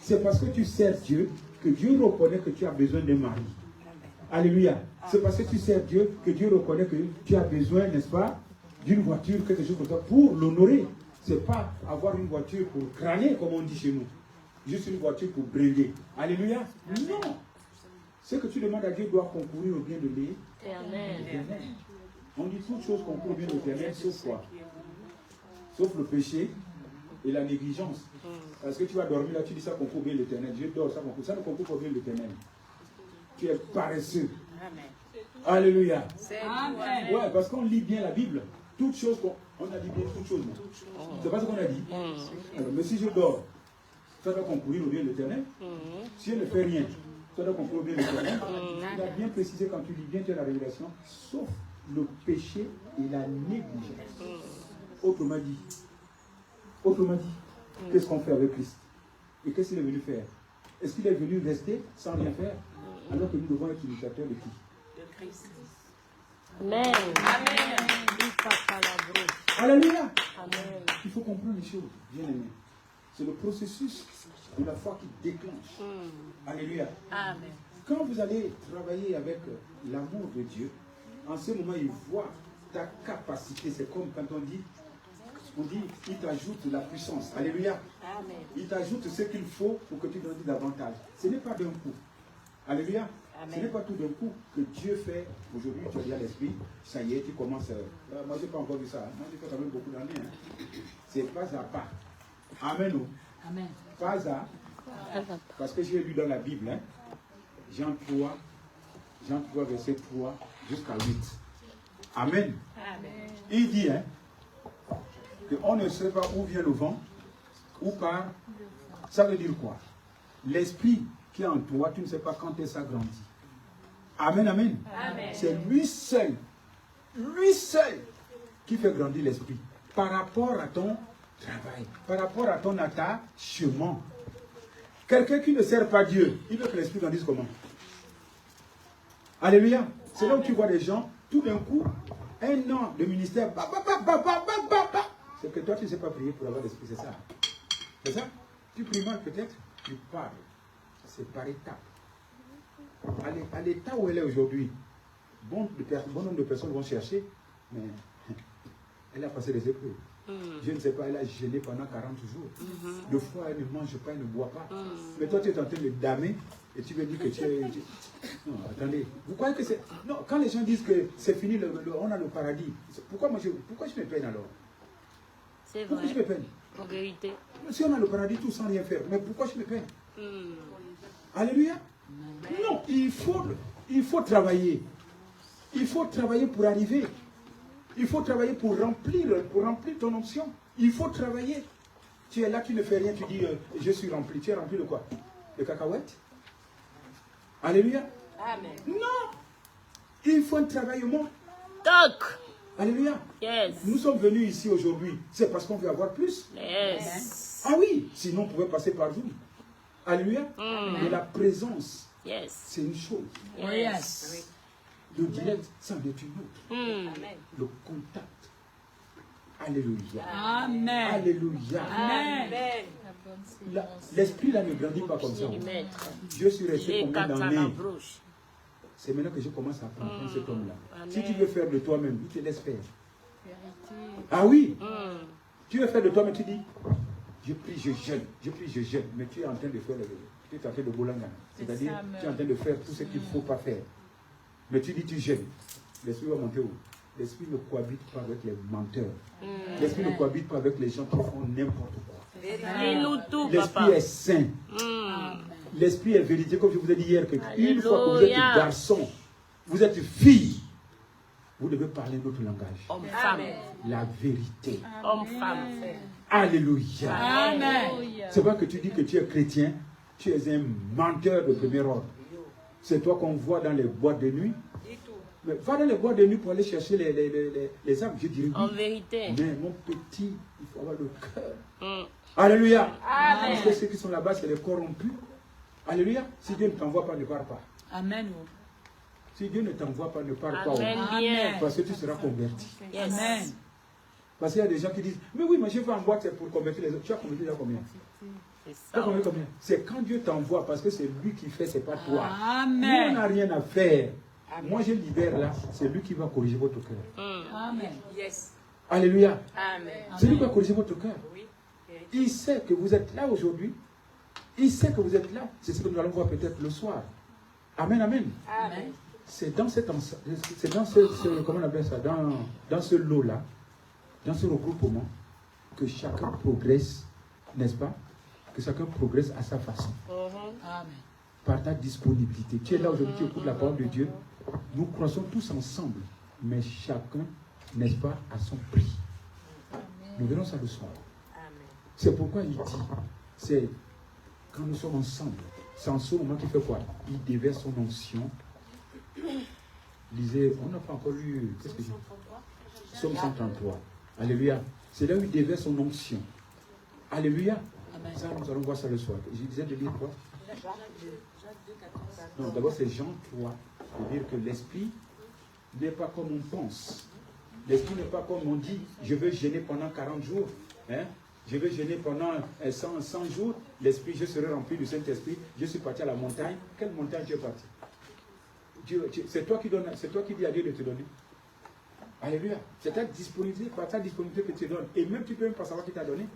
C'est parce que tu sers Dieu que Dieu reconnaît que tu as besoin d'un mari. Alléluia. C'est parce que tu sers Dieu que Dieu reconnaît que tu as besoin, n'est-ce pas, d'une voiture, quelque chose comme ça, pour l'honorer. Ce n'est pas avoir une voiture pour crâner, comme on dit chez nous. Juste une voiture pour briller. Alléluia. Non. Ce que tu demandes à Dieu doit concourir au bien de l'Éternel. On dit toutes choses concourent au bien de l'Éternel, sauf quoi? Sauf le péché et la négligence. Parce que tu vas dormir là, tu dis ça concourt au bien de l'Éternel. Je dors, ça concourt. Ça ne concourt pas au bien de l'Éternel. Tu es paresseux. Alléluia. Amen. Ouais, parce qu'on lit bien la Bible. Toutes choses, on a dit bien toutes choses. C'est pas ce qu'on a dit. Alors, mais si je dors, ça doit concourir au bien de l'Éternel. Si je ne fais rien, ça doit concourir au bien de l'Éternel. Il a bien précisé quand tu lis bien, tu as la révélation, sauf le péché et la négligence. Autrement dit, qu'est-ce qu'on fait avec Christ? Et qu'est-ce qu'il est venu faire? Est-ce qu'il est venu rester sans rien faire? Alors que nous devons être imitateurs de qui? De Christ. Amen. Alléluia. Amen. Il faut comprendre les choses, bien aimé. C'est le processus de la foi qui déclenche. Alléluia. Amen. Quand vous allez travailler avec l'amour de Dieu, en ce moment, il voit ta capacité. C'est comme quand on dit, il t'ajoute la puissance. Alléluia. Amen. Il t'ajoute ce qu'il faut pour que tu grandisses davantage. Ce n'est pas d'un coup. Alléluia. Amen. Ce n'est pas tout d'un coup que Dieu fait. Aujourd'hui, tu as déjà l'esprit. Ça y est, tu commences. Moi, je n'ai pas encore vu ça. Moi, j'ai fait quand même beaucoup d'années. C'est pas à pas. Amen. Amen. Pas à. Parce que j'ai lu dans la Bible. Jean 3, verset 3 jusqu'à 8. Amen. Amen. Il dit qu'on ne sait pas où vient le vent, ou par. Ça veut dire quoi? L'esprit qui est en toi, tu ne sais pas quand est-ce grandit. Amen, amen. Amen. C'est lui seul qui fait grandir l'esprit. Par rapport à ton travail, par rapport à ton attachement. Quelqu'un qui ne sert pas Dieu, il veut que l'esprit grandisse comment? Alléluia. C'est là où tu vois des gens, tout d'un coup, un an de ministère, c'est que toi tu ne sais pas prier pour avoir l'esprit, c'est ça. C'est ça? Tu pries mal peut-être, tu parles. C'est par étapes. À l'état où elle est aujourd'hui, bon nombre de personnes vont chercher, mais elle a passé des épreuves. Je ne sais pas, elle a jeûné pendant 40 jours. Deux fois, elle ne mange pas, elle ne boit pas. Mais toi, tu es en train de damer et tu me dis que tu es... Non, attendez. Vous croyez que c'est... Non, quand les gens disent que c'est fini, on a le paradis, pourquoi je me peine alors? C'est vrai. Pourquoi je me peine? En vérité. Si on a le paradis tout sans rien faire, mais pourquoi je me peine? Alléluia. Non, il faut travailler. Il faut travailler pour arriver. Il faut travailler pour remplir ton onction. Il faut travailler. Tu es là, tu ne fais rien, tu dis je suis rempli. Tu es rempli de quoi? De cacahuètes? Alléluia. Amen. Non. Il faut un travaillement. Toc. Alléluia. Yes. Nous sommes venus ici aujourd'hui. C'est parce qu'on veut avoir plus. Yes. Ah oui. Sinon, on pouvait passer par vous. Alléluia. Mais la présence, Yes. c'est une chose. Yes. Le direct, ça en est une autre. Amen. Le contact. Alléluia. Amen. Alléluia. Amen. L'esprit là ne grandit pas comme ça. Millimètre. Je suis resté Les combien quatre d'années? broche. C'est maintenant que je commence à comprendre cet homme-là. Si tu veux faire de toi-même, il te laisse faire. Ah oui. Tu veux faire de toi-même, tu dis, je prie, je jeûne. Je prie, je jeûne. Mais tu es en train de faire tu es en train de bolanga. C'est-à-dire, tu es en train de faire tout ce qu'il ne faut pas faire. Mais tu dis, tu jeûnes. L'esprit va monter où? L'esprit ne cohabite pas avec les menteurs. L'esprit ne cohabite pas avec les gens qui font n'importe quoi. Dis-nous tout, L'esprit papa. est saint. L'esprit est vérité, comme je vous ai dit hier, que une fois que vous êtes garçon, vous êtes fille, vous devez parler notre langage. Homme-femme. La vérité. Homme-femme. Alléluia. Amen. C'est pas que tu dis que tu es chrétien, tu es un menteur de premier ordre. C'est toi qu'on voit dans les boîtes de nuit. Mais va dans les boîtes de nuit pour aller chercher les âmes. Je dirais oui. En vérité. Mais mon petit, il faut avoir le cœur. Alléluia. Amen. Parce que ceux qui sont là-bas, c'est les corrompus. Alléluia. Si Dieu ne t'envoie pas, ne pars pas. Amen. Si Dieu ne t'envoie pas, ne pars pas. Amen. Bien. Parce que tu seras converti. Yes. Amen. Parce qu'il y a des gens qui disent, mais oui, mais je vais en boîte, c'est pour convertir les autres. Tu as converti déjà combien? C'est Tu as ça. converti combien? C'est quand Dieu t'envoie, parce que c'est lui qui fait, c'est pas toi. Amen. Nous, on n'a rien à faire. Moi, je libère là, c'est lui qui va corriger votre cœur. Amen. Yes. Alléluia. Amen. C'est lui qui va corriger votre cœur. Oui. Il sait que vous êtes là aujourd'hui. Il sait que vous êtes là. C'est ce que nous allons voir peut-être le soir. Amen, amen. Amen. C'est dans cette c'est dans ce comment on appelle ça, dans ce lot-là, dans ce regroupement, que chacun progresse, n'est-ce pas? Que chacun progresse à sa façon. Amen. Par ta disponibilité. Tu es là aujourd'hui, tu écoutes la parole de Dieu. Nous croissons tous ensemble, mais chacun, n'est-ce pas, à son prix. Nous verrons ça le soir. C'est pourquoi il dit, c'est quand nous sommes ensemble, c'est en ce moment qu'il fait quoi? Il déverse son onction. Lisez, on n'a pas encore lu, qu'est-ce que j'ai? Psaume 133. Alléluia. C'est là où il déverse son onction. Alléluia. Ça, nous allons voir ça le soir. Je disais de lire quoi? Non, d'abord c'est Jean 3. C'est-à-dire que l'esprit n'est pas comme on pense. L'esprit n'est pas comme on dit, je veux jeûner pendant 40 jours. Hein? Je vais jeûner pendant 100 jours. L'esprit, je serai rempli du Saint-Esprit. Je suis parti à la montagne. Quelle montagne tu es parti? C'est toi qui donnes, c'est toi qui dis à Dieu de te donner. Alléluia. C'est ta disponibilité, par ta disponibilité que tu donnes. Et même tu peux même pas savoir qui t'a donné.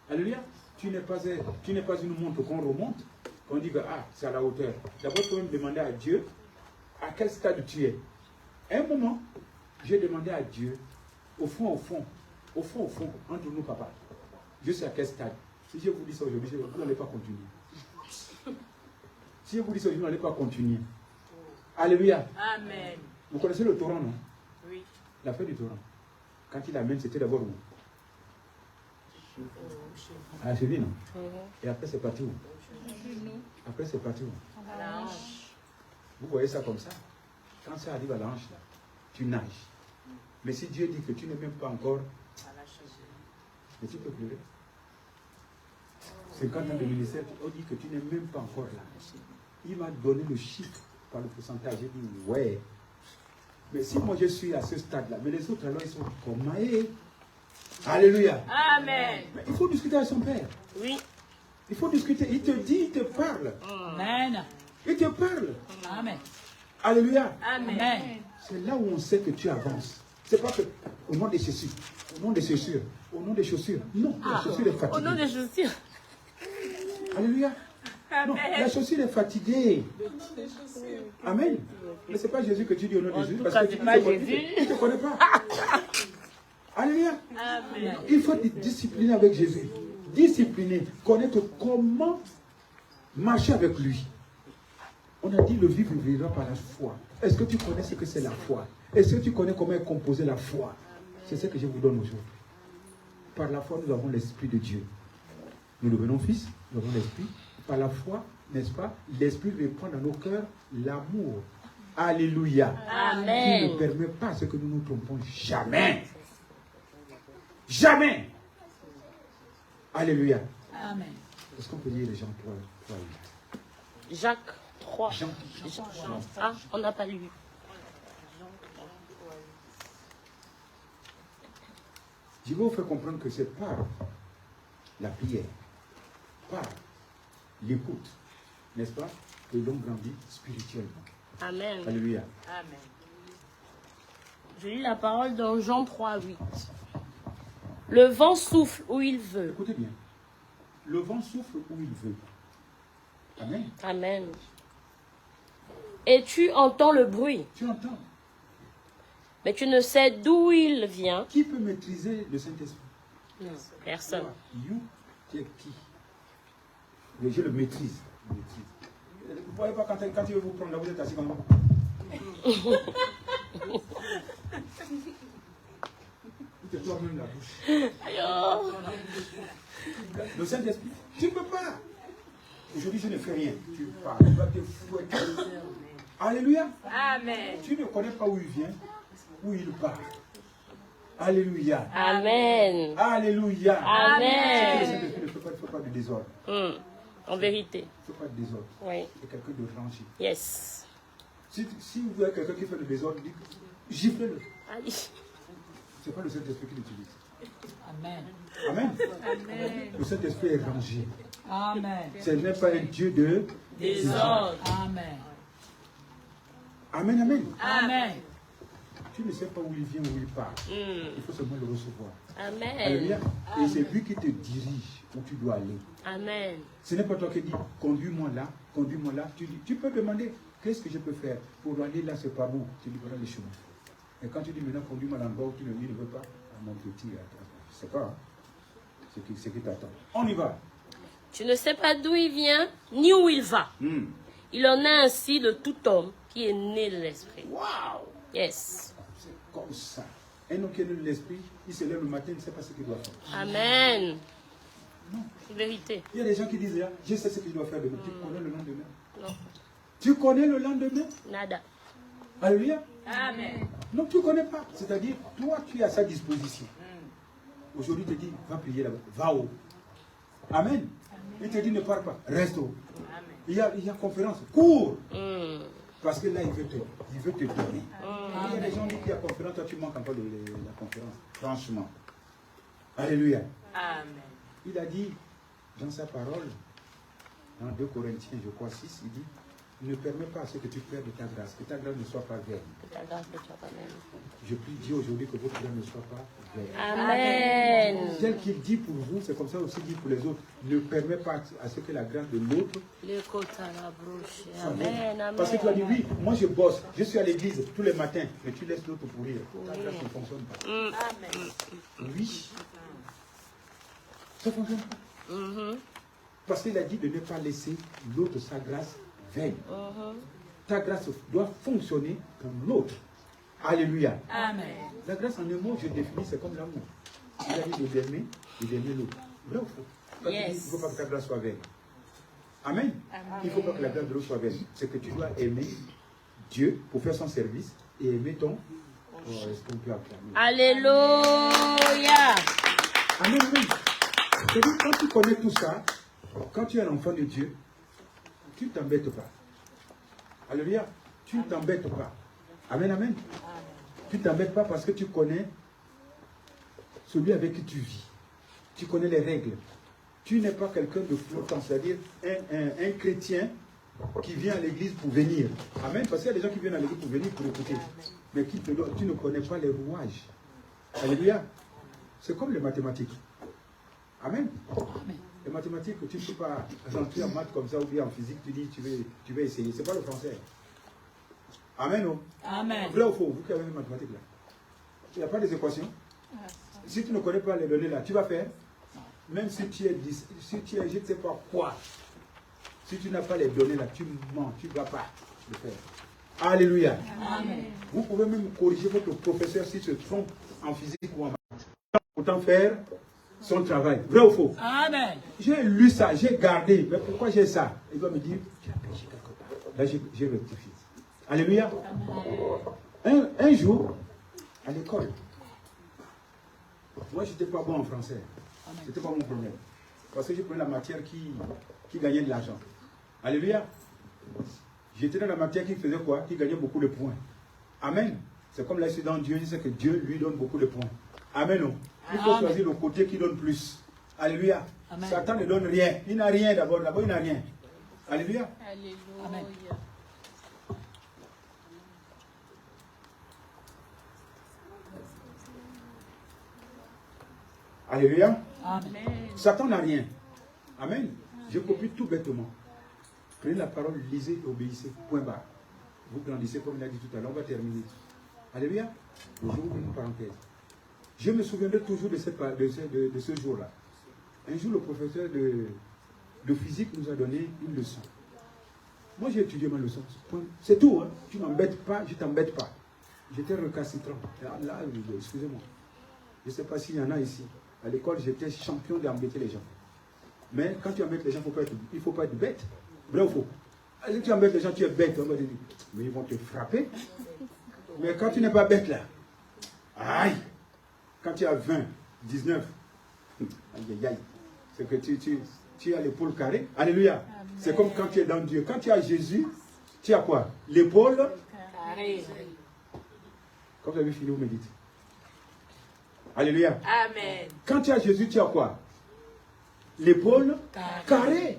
Alléluia. Tu n'es pas une montre qu'on remonte, qu'on dit que c'est à la hauteur. D'abord, tu peux même demander à Dieu à quel stade tu es. À un moment, j'ai demandé à Dieu, au fond, entre nous, papa, je sais à quel stade. Si je vous dis ça aujourd'hui, vous n'allez pas continuer. Si je vous dis ça, vous n'allez pas continuer. Alléluia. Amen. Vous connaissez le torrent, non? Oui. La fête du torrent. Quand il amène, c'était d'abord où? À la cheville, non? Et après, c'est parti où? Après, c'est parti où? Vous voyez ça comme ça? Quand ça arrive à la hanche, là, tu nages. Mais si Dieu dit que tu n'es même pas encore, mais tu peux pleurer. 50 ans de ministère, on dit que tu n'es même pas encore là. Il m'a donné le chiffre par le pourcentage. J'ai dit, ouais. Mais si moi je suis à ce stade-là, mais les autres alors ils sont comme Maë. Alléluia. Amen. Mais il faut discuter avec son père. Oui. Il faut discuter. Il te dit, il te parle. Amen. Il te parle. Amen. Alléluia. Amen. C'est là où on sait que tu avances. C'est pas que au nom des chaussures, au nom des chaussures, au nom des chaussures. Non, la chaussure est fatiguée. Au nom des chaussures. Alléluia. Non, la chaussure est fatiguée. Amen. Mais ce n'est pas Jésus que tu dis au nom de Jésus. Parce que tu ne te connais pas. Alléluia. Amen. Il faut être discipliné avec Jésus. Discipliné. Connaître comment marcher avec lui. On a dit le vivre vivra par la foi. Est-ce que tu connais ce que c'est la foi? Est-ce que tu connais comment est composée la foi? C'est ce que je vous donne aujourd'hui. Par la foi, nous avons l'Esprit de Dieu. Nous devenons fils, nous avons l'Esprit. Par la foi, n'est-ce pas? L'Esprit répand dans nos cœurs l'amour. Alléluia. Amen. Qui ne permet pas ce que nous nous trompons jamais. Jamais. Alléluia. Amen. Est-ce qu'on peut lire les Jean 3, 8? Jacques 3. Jean. Ah, on n'a pas lu. Je vais vous faire comprendre que c'est par la prière, par l'écoute, n'est-ce pas, que l'on grandit spirituellement. Amen. Alléluia. Amen. Je lis la parole dans Jean 3, 8. Le vent souffle où il veut. Écoutez bien. Le vent souffle où il veut. Amen. Amen. Et tu entends le bruit, Tu entends. mais tu ne sais d'où il vient. Qui peut maîtriser le Saint-Esprit? Non, personne. You, tu es qui? Mais je le maîtrise. Je le maîtrise. Vous ne voyez pas quand il veut vous prendre là, vous êtes assis comme ça. Tu te toi-même la bouche. Le Saint-Esprit, tu ne peux pas. Aujourd'hui, je ne fais rien. Tu parles, tu vas te fouetter. Alléluia. Amen. Tu ne connais pas où il vient, où il part. Alléluia. Amen. Alléluia. Amen. Le Saint-Esprit ne fait pas de désordre. En vérité. Il ne fait pas de désordre. Oui. C'est quelqu'un de rangé. Yes. Si vous voyez quelqu'un qui fait le désordre, dites, giflez-le. Aïe. Ce n'est pas le Saint-Esprit qui l'utilise. Amen. Amen. Amen. Le Saint-Esprit est rangé. Amen. Ce n'est pas un Dieu de Désordre. Amen. Amen, amen. Amen. Tu ne sais pas où il vient, où il part. Il faut seulement le recevoir. Amen. Alléluia. Et c'est lui qui te dirige où tu dois aller. Amen. Ce n'est pas toi qui dis, conduis-moi là, conduis-moi là. Tu peux demander, qu'est-ce que je peux faire pour aller là, c'est par où? Tu dis, voilà les chemins. Et quand tu dis maintenant, conduis-moi là-bas où tu ne veux pas, ah, mon petit, attends, je ne sais pas ce qui t'attend. On y va. Tu ne sais pas d'où il vient, ni où il va. Il en est ainsi de tout homme qui est né de l'esprit. Waouh! Yes. C'est comme ça. Un homme qui est né de l'esprit, il se lève le matin, il ne sait pas ce qu'il doit faire. Amen. Non. C'est vérité. Il y a des gens qui disent, là, je sais ce que je dois faire demain. Tu connais le lendemain? Non. Tu connais le lendemain? Nada. Alléluia. Amen. Non, tu ne connais pas. C'est-à-dire, toi, tu es à sa disposition. Aujourd'hui, il te dit, va prier là-bas. Va où? Amen. Il te dit, ne pars pas. Reste où? Il y a conférence. Cours. Parce que là, il veut te donner. Il y a des gens qui disent qu'il y a conférence, toi, tu manques encore de la conférence. Franchement. Alléluia. Amen. Il a dit, dans sa parole, dans 2 Corinthiens, je crois 6, il dit, ne permets pas à ce que tu perdes ta grâce, que ta grâce ne soit pas vaine. Que ta grâce ne soit pas même. Je prie Dieu aujourd'hui que votre grâce ne soit pas vaine. Amen. Tel qu'il dit pour vous, c'est comme ça aussi dit pour les autres. Ne permets pas à ce que la grâce de l'autre Le côté à la broche. soit vaine. Amen. Amen. Parce que tu as dit, oui, moi je bosse, je suis à l'église tous les matins, mais tu laisses l'autre pourrir. Ta grâce ne fonctionne pas. Amen. Oui. Ça ne fonctionne pas. Parce qu'il a dit de ne pas laisser l'autre sa grâce veille. Ta grâce doit fonctionner pour l'autre. Alléluia. Amen. La grâce en un mot, je définis, c'est comme l'amour. Il a dit d'aimer et d'aimer l'autre. Vrai ou faux? Quand tu dis, il ne faut pas que ta grâce soit vaine. Amen. Il ne faut pas que la grâce de l'autre soit vaine. C'est que tu dois aimer Dieu pour faire son service et aimer ton... Oh, est-ce qu'on peut acclamer? Alléluia. Amen, amen. C'est-à-dire, quand tu connais tout ça, quand tu es un enfant de Dieu, tu ne t'embêtes pas. Alléluia. Tu ne t'embêtes pas. Amen, amen. Tu ne t'embêtes pas parce que tu connais celui avec qui tu vis. Tu connais les règles. Tu n'es pas quelqu'un de flottant, c'est-à-dire un chrétien qui vient à l'église pour venir. Amen. Parce qu'il y a des gens qui viennent à l'église pour venir pour écouter. Mais tu ne connais pas les rouages. Alléluia. C'est comme les mathématiques. Amen. Les mathématiques, tu ne peux pas rentrer en maths comme ça ou bien en physique, tu dis tu veux essayer. Ce n'est pas le français. Amen. Oh. Amen. Vrai ou faux, vous qui avez les mathématiques là. Il n'y a pas des équations. Si tu ne connais pas les données là, tu vas faire. Même si tu es, je ne sais pas quoi. Si tu n'as pas les données là, tu mens, tu ne vas pas le faire. Alléluia. Amen. Vous pouvez même corriger votre professeur s'il se trompe en physique ou en maths. Autant faire son travail. Vrai ou faux? Amen. J'ai lu ça, j'ai gardé. Mais pourquoi j'ai ça? Il va me dire, tu as péché quelque part. Là, j'ai rectifié. Alléluia. Un jour, à l'école, moi, je n'étais pas bon en français. Ce n'était pas mon problème. Parce que je prenais la matière qui gagnait de l'argent. Alléluia. J'étais dans la matière qui faisait quoi? Qui gagnait beaucoup de points. Amen. C'est comme là, c'est dans Dieu, je sais que Dieu lui donne beaucoup de points. Amen. Non? Il faut choisir le côté qui donne plus. Alléluia. Amen. Satan ne donne rien. Il n'a rien d'abord. D'abord, il n'a rien. Alléluia. Alléluia. Amen. Alléluia. Amen. Satan n'a rien. Amen. Je copie tout bêtement. Prenez la parole, lisez et obéissez. Point barre. Vous grandissez comme il a dit tout à l'heure. On va terminer. Alléluia. Je vous ouvre une parenthèse. Je me souviendrai toujours de ce jour-là. Un jour, le professeur de physique nous a donné une leçon. Moi, j'ai étudié ma leçon. C'est tout. Hein. Tu ne m'embêtes pas, je ne t'embête pas. J'étais recalcitrant. Là, excusez-moi. Je ne sais pas s'il y en a ici. À l'école, j'étais champion d'embêter les gens. Mais quand tu embêtes les gens, il ne faut pas être bête. Vrai ou faux? Si tu embêtes les gens, tu es bête. On va dire, mais ils vont te frapper. Mais quand tu n'es pas bête là, aïe, quand tu as 20, 19, aïe, aïe, aïe, c'est que tu as l'épaule carrée. Alléluia. C'est comme quand tu es dans Dieu. Quand tu as Jésus, tu as quoi? L'épaule carrée. Quand vous avez fini, vous méditez. Alléluia. Amen. Quand tu as Jésus, tu as quoi? L'épaule carrée.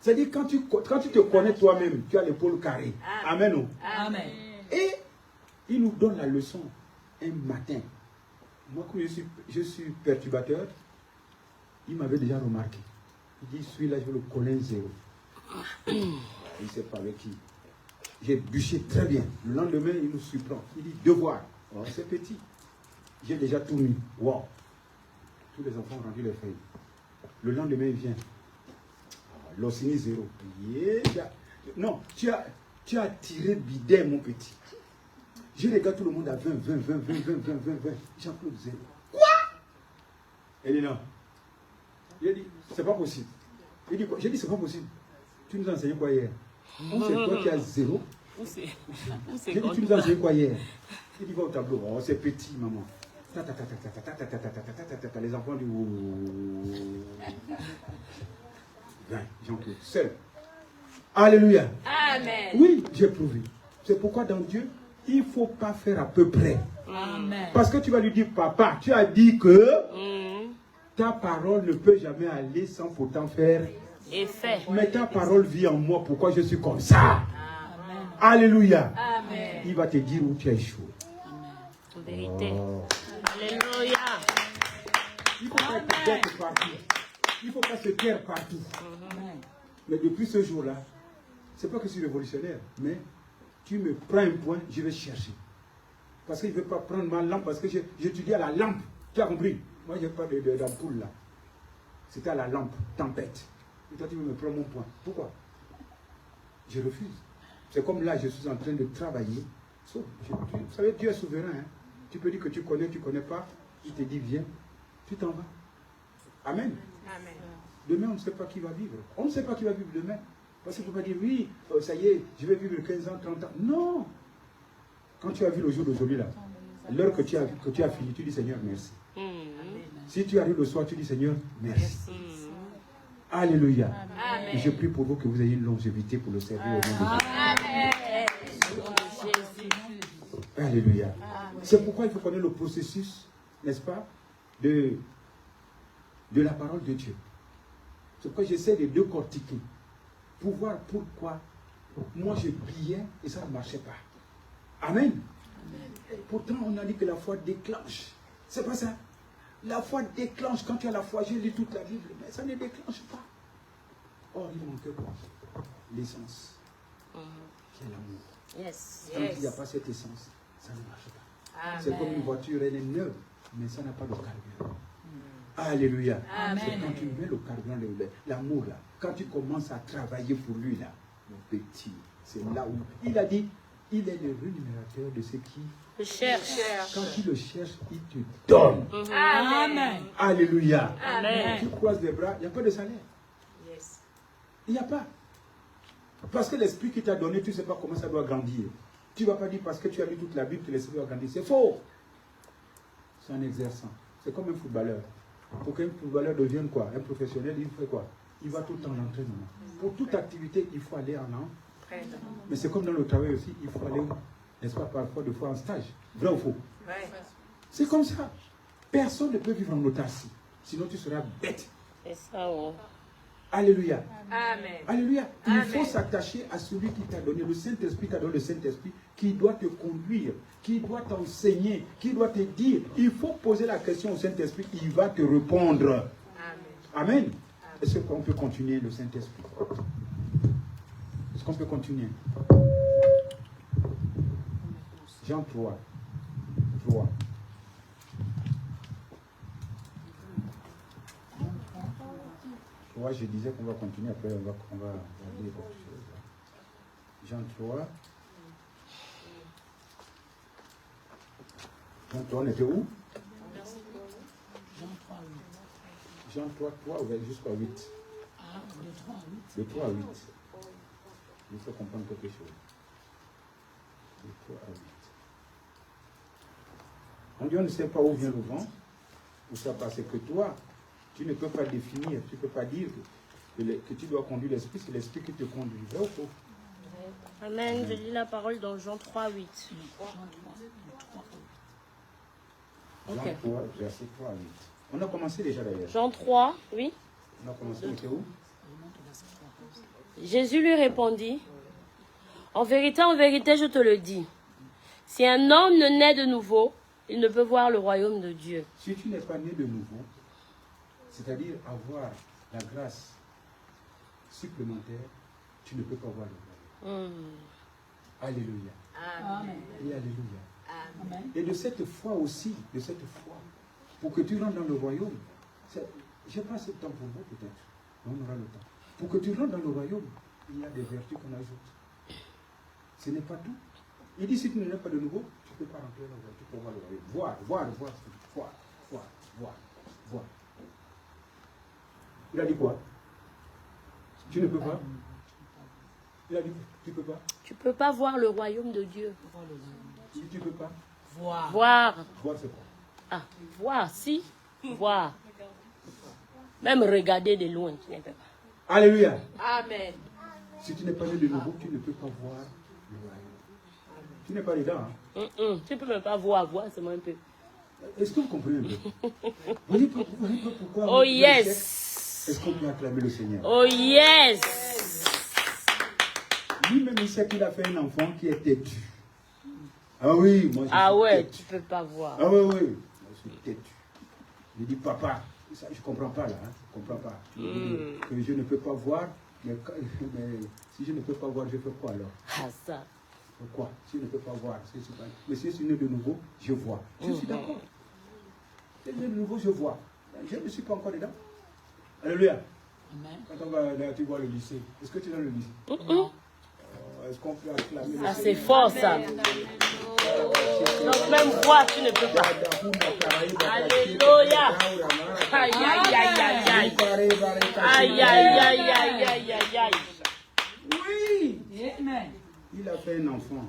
C'est-à-dire quand tu te connais toi-même, tu as l'épaule carrée. Amen. Amen. Amen. Et il nous donne la leçon un matin. Moi, quand je suis perturbateur, il m'avait déjà remarqué. Il dit, celui-là, je le connais zéro. Il ne sait pas avec qui. J'ai bûché très bien. Le lendemain, il nous surprend. Il dit, devoir. Oh, c'est petit. J'ai déjà tout mis. Wow. Tous les enfants ont rendu les feuilles. Le lendemain, il vient. L'ossini zéro. Yeah. Non, tu as tiré bidet, mon petit. Je regarde tout le monde à 20. Jean-Claude zéro. Quoi? Elle est là. Il a dit, c'est pas possible. Il dit quoi? J'ai dit, c'est pas possible. Tu nous as enseigné quoi hier? C'est toi qui as zéro. J'ai dit, tu nous as enseigné quoi hier? Il dit, va au tableau. Oh, c'est petit, maman. Les enfants disent, oh. Jean-Claude, seul. Alléluia. Amen. Oui, j'ai prouvé. C'est pourquoi dans Dieu, il ne faut pas faire à peu près. Amen. Parce que tu vas lui dire, papa, tu as dit que ta parole ne peut jamais aller sans pourtant faire Effet. mais ta parole vit en moi. Pourquoi je suis comme ça? Amen. Alléluia. Amen. Il va te dire où tu as échoué. En vérité. Alléluia. Il ne faut pas être bête partout. Il ne faut pas se taire partout. Mais depuis ce jour-là, ce n'est pas que je suis révolutionnaire, mais tu me prends un point, je vais chercher. Parce qu'il ne veut pas prendre ma lampe, parce que j'étudie à la lampe. Tu as compris? Moi, je n'ai pas d'ampoule là. C'était à la lampe, tempête. Et toi, tu veux me prendre mon point. Pourquoi? Je refuse. C'est comme là, je suis en train de travailler. Vous savez, Dieu est souverain. Hein? Tu peux dire que tu connais pas. Il te dit, viens, tu t'en vas. Amen. Amen. Demain, on ne sait pas qui va vivre. On ne sait pas qui va vivre demain. Parce qu'il ne faut pas dire, oui, ça y est, je vais vivre 15 ans, 30 ans. Non. Quand tu as vu le jour d'aujourd'hui, là, l'heure que tu as fini, tu dis, Seigneur, merci. Si tu arrives le soir, tu dis, Seigneur, merci. Alléluia. Amen. Et je prie pour vous que vous ayez une longévité pour le servir au nom de Dieu. Alléluia. C'est pourquoi il faut connaître le processus, n'est-ce pas, de la parole de Dieu. C'est pourquoi j'essaie de décortiquer pour voir pourquoi moi je priais et ça ne marchait pas. Amen. Pourtant, on a dit que la foi déclenche. C'est pas ça. La foi déclenche. Quand tu as la foi, j'ai lu toute la Bible, mais ça ne déclenche pas. Or, il manque quoi? L'essence, qui est l'amour. Yes. Quand il n'y a pas cette essence, ça ne marche pas. C'est comme une voiture, elle est neuve, mais ça n'a pas de carburant. Alléluia. C'est quand tu mets le carburant, l'amour là, quand tu commences à travailler pour lui là, mon petit, c'est là où il a dit, il est le rémunérateur de ceux qui Je cherche. Quand tu le cherches, il te donne. Amen. Alléluia. Amen. Tu croises les bras, il n'y a pas de salaire. Yes. Il n'y a pas. Parce que l'esprit qui t'a donné, tu ne sais pas comment ça doit grandir. Tu ne vas pas dire parce que tu as lu toute la Bible que l'esprit doit grandir. C'est faux. C'est un exerçant. C'est comme un footballeur. Pour qu'un footballeur devienne quoi? Un professionnel, il fait quoi? Il va tout le temps en entraînement. Pour toute activité, il faut aller en entraînement. Mais c'est comme dans le travail aussi, il faut aller, n'est-ce pas, parfois de fois en stage. Vrai ou faux? Ouais. C'est comme ça. Personne ne peut vivre en autarcie. Sinon tu seras bête. C'est ça, ouais. Alléluia. Amen. Alléluia. Il Amen. faut s'attacher à celui qui t'a donné. Le Saint-Esprit t'a donné le Saint-Esprit qui doit te conduire, qui doit t'enseigner, qui doit te dire. Il faut poser la question au Saint-Esprit, il va te répondre. Amen. Amen. Est-ce qu'on peut continuer le Saint-Esprit? Est-ce qu'on peut continuer? Jean 3. 3. Je disais qu'on va continuer, après on va regarder autre chose. Jean 3. Jean 3, on était où? Jean 3, 3 jusqu'à 8. De 3 à 8. Il faut comprendre quelque chose. De 3 à 8. On dit on ne sait pas où vient le vent. Ou ça parce que toi, tu ne peux pas définir, tu ne peux pas dire que tu dois conduire l'esprit, c'est l'esprit qui te conduit. Vrai ou faux? Amen. Je lis la parole dans Jean 3, 8. Jean 3, verset 3 à 8. On a commencé déjà d'ailleurs. Jean 3, oui. On a commencé, on était où? Jésus lui répondit, en vérité, je te le dis, si un homme ne naît de nouveau, il ne peut voir le royaume de Dieu. Si tu n'es pas né de nouveau, c'est-à-dire avoir la grâce supplémentaire, tu ne peux pas voir le royaume. Alléluia. Amen. Et alléluia. Amen. Et de cette foi aussi, pour que tu rentres dans le royaume, je n'ai pas assez de temps pour vous peut-être, mais on aura le temps. Pour que tu rentres dans le royaume, il y a des vertus qu'on ajoute. Ce n'est pas tout. Il dit si tu n'es pas de nouveau, tu ne peux pas rentrer dans le royaume, tu peux voir le royaume. Voir. Il a dit quoi? Tu ne peux pas? Il a dit tu ne peux pas? Tu ne peux pas voir le royaume de Dieu. Si tu ne peux pas? Voir. Voir c'est quoi? Ah, voir, si. Voir. Même regarder de loin, tu ne peux pas. Alléluia. Amen. Si tu n'es pas né de nouveau, tu ne peux pas voir le royaume. Tu n'es pas dedans. Hein? Tu ne peux même pas voir c'est un peu. Est-ce que vous comprenez un peu? Vous voyez pourquoi? Oh yes. Est-ce qu'on peut acclamer le Seigneur? Oh yes. Lui-même, il sait qu'il a fait un enfant qui est têtu. Ah oui, moi je suis têtu. Tu peux pas voir. Ah oui, je suis têtu. Je dis papa, ça, je ne comprends pas là, hein, je ne comprends pas. Tu veux dire que je ne peux pas voir, mais si je ne peux pas voir, je fais quoi alors? Ah ça. Pourquoi? Si je ne peux pas voir, mais si je suis né de nouveau, je vois. Je suis d'accord. Si je suis né de nouveau, je vois. Je ne suis pas encore dedans. Alléluia. Quand on va là, tu vois le lycée. Est-ce que tu es dans le lycée? Est-ce qu'on peut acclamer Ah, c'est fort ça. Donc même voix, tu ne peux pas. Alléluia. Aïe, aïe, aïe, aïe, aïe. Aïe, aïe, aïe, aïe, aïe, aïe, aïe. Oui. Amen. Il a fait un enfant.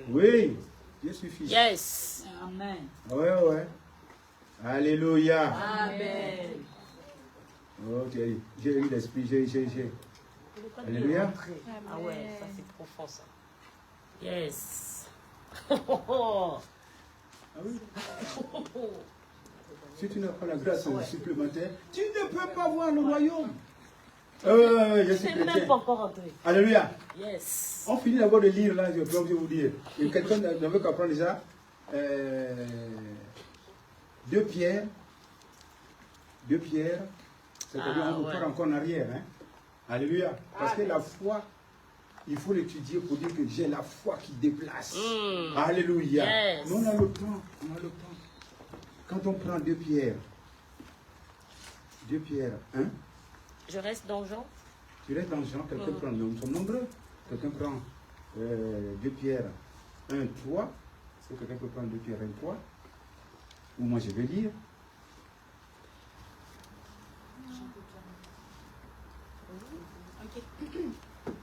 Oui. Dieu suffit. Yes. Amen. Ouais, ouais. Alléluia. Amen. Oh, j'ai eu l'esprit, j'ai. Alléluia. Ah ouais, ça c'est profond ça. Yes. Ah oui. Si tu n'as pas la grâce supplémentaire, tu ne peux pas voir le royaume. Je suis C'est même chrétien. pas encore entré. Alléluia. Yes. On finit d'abord de lire là, je vais vous dire. Et quelqu'un ne veut qu'apprendre déjà. 2 Pierre. 2 Pierre. C'est-à-dire on repart encore en arrière. Hein? Alléluia. Parce que la foi, il faut l'étudier pour dire que j'ai la foi qui déplace. Alléluia. Yes. Mais on a le temps. On a le temps. Quand on prend 2 Pierre. 2 Pierre 1. Je reste dans Jean. Tu restes dans Jean, quelqu'un prend, nous sommes nombreux. Quelqu'un prend 2 Pierre 1, 3. Est-ce que quelqu'un peut prendre 2 Pierre 1, 3? Ou moi je vais lire.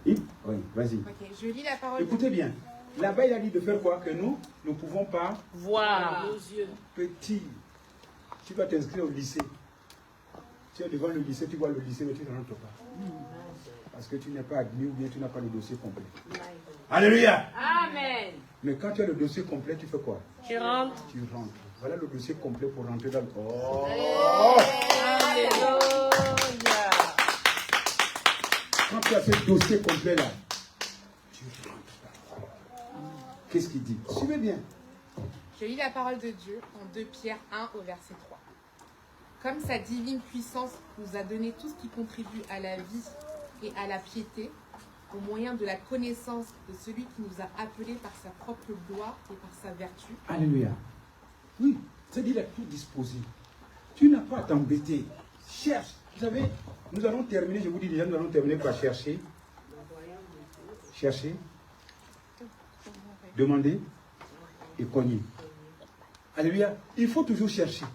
Oui, vas-y. Ok, je lis la parole. Écoutez bien. Là-bas, il a dit de faire quoi? Que nous ne pouvons pas. Voir. Petit. Tu vas t'inscrire au lycée. Tu es devant le lycée, tu vois le lycée, mais tu ne rentres pas. Parce que tu n'es pas admis ou bien tu n'as pas le dossier complet. Alléluia. Amen. Mais quand tu as le dossier complet, tu fais quoi? Tu rentres. Tu rentres. Voilà le dossier complet pour rentrer dans le... Oh. Alléluia. Quand tu as ce dossier complet là, tu rentres. Qu'est-ce qu'il dit? Suivez bien. Je lis la parole de Dieu en 2 Pierre 1 au verset 3. Comme sa divine puissance nous a donné tout ce qui contribue à la vie et à la piété, au moyen de la connaissance de celui qui nous a appelés par sa propre gloire et par sa vertu. Alléluia. Oui, c'est-à-dire il a tout disposé. Tu n'as pas à t'embêter. Cherche. Vous savez, nous allons terminer, je vous dis déjà, nous allons terminer par chercher. Chercher. Demander et cogner. Alléluia. Il faut toujours chercher.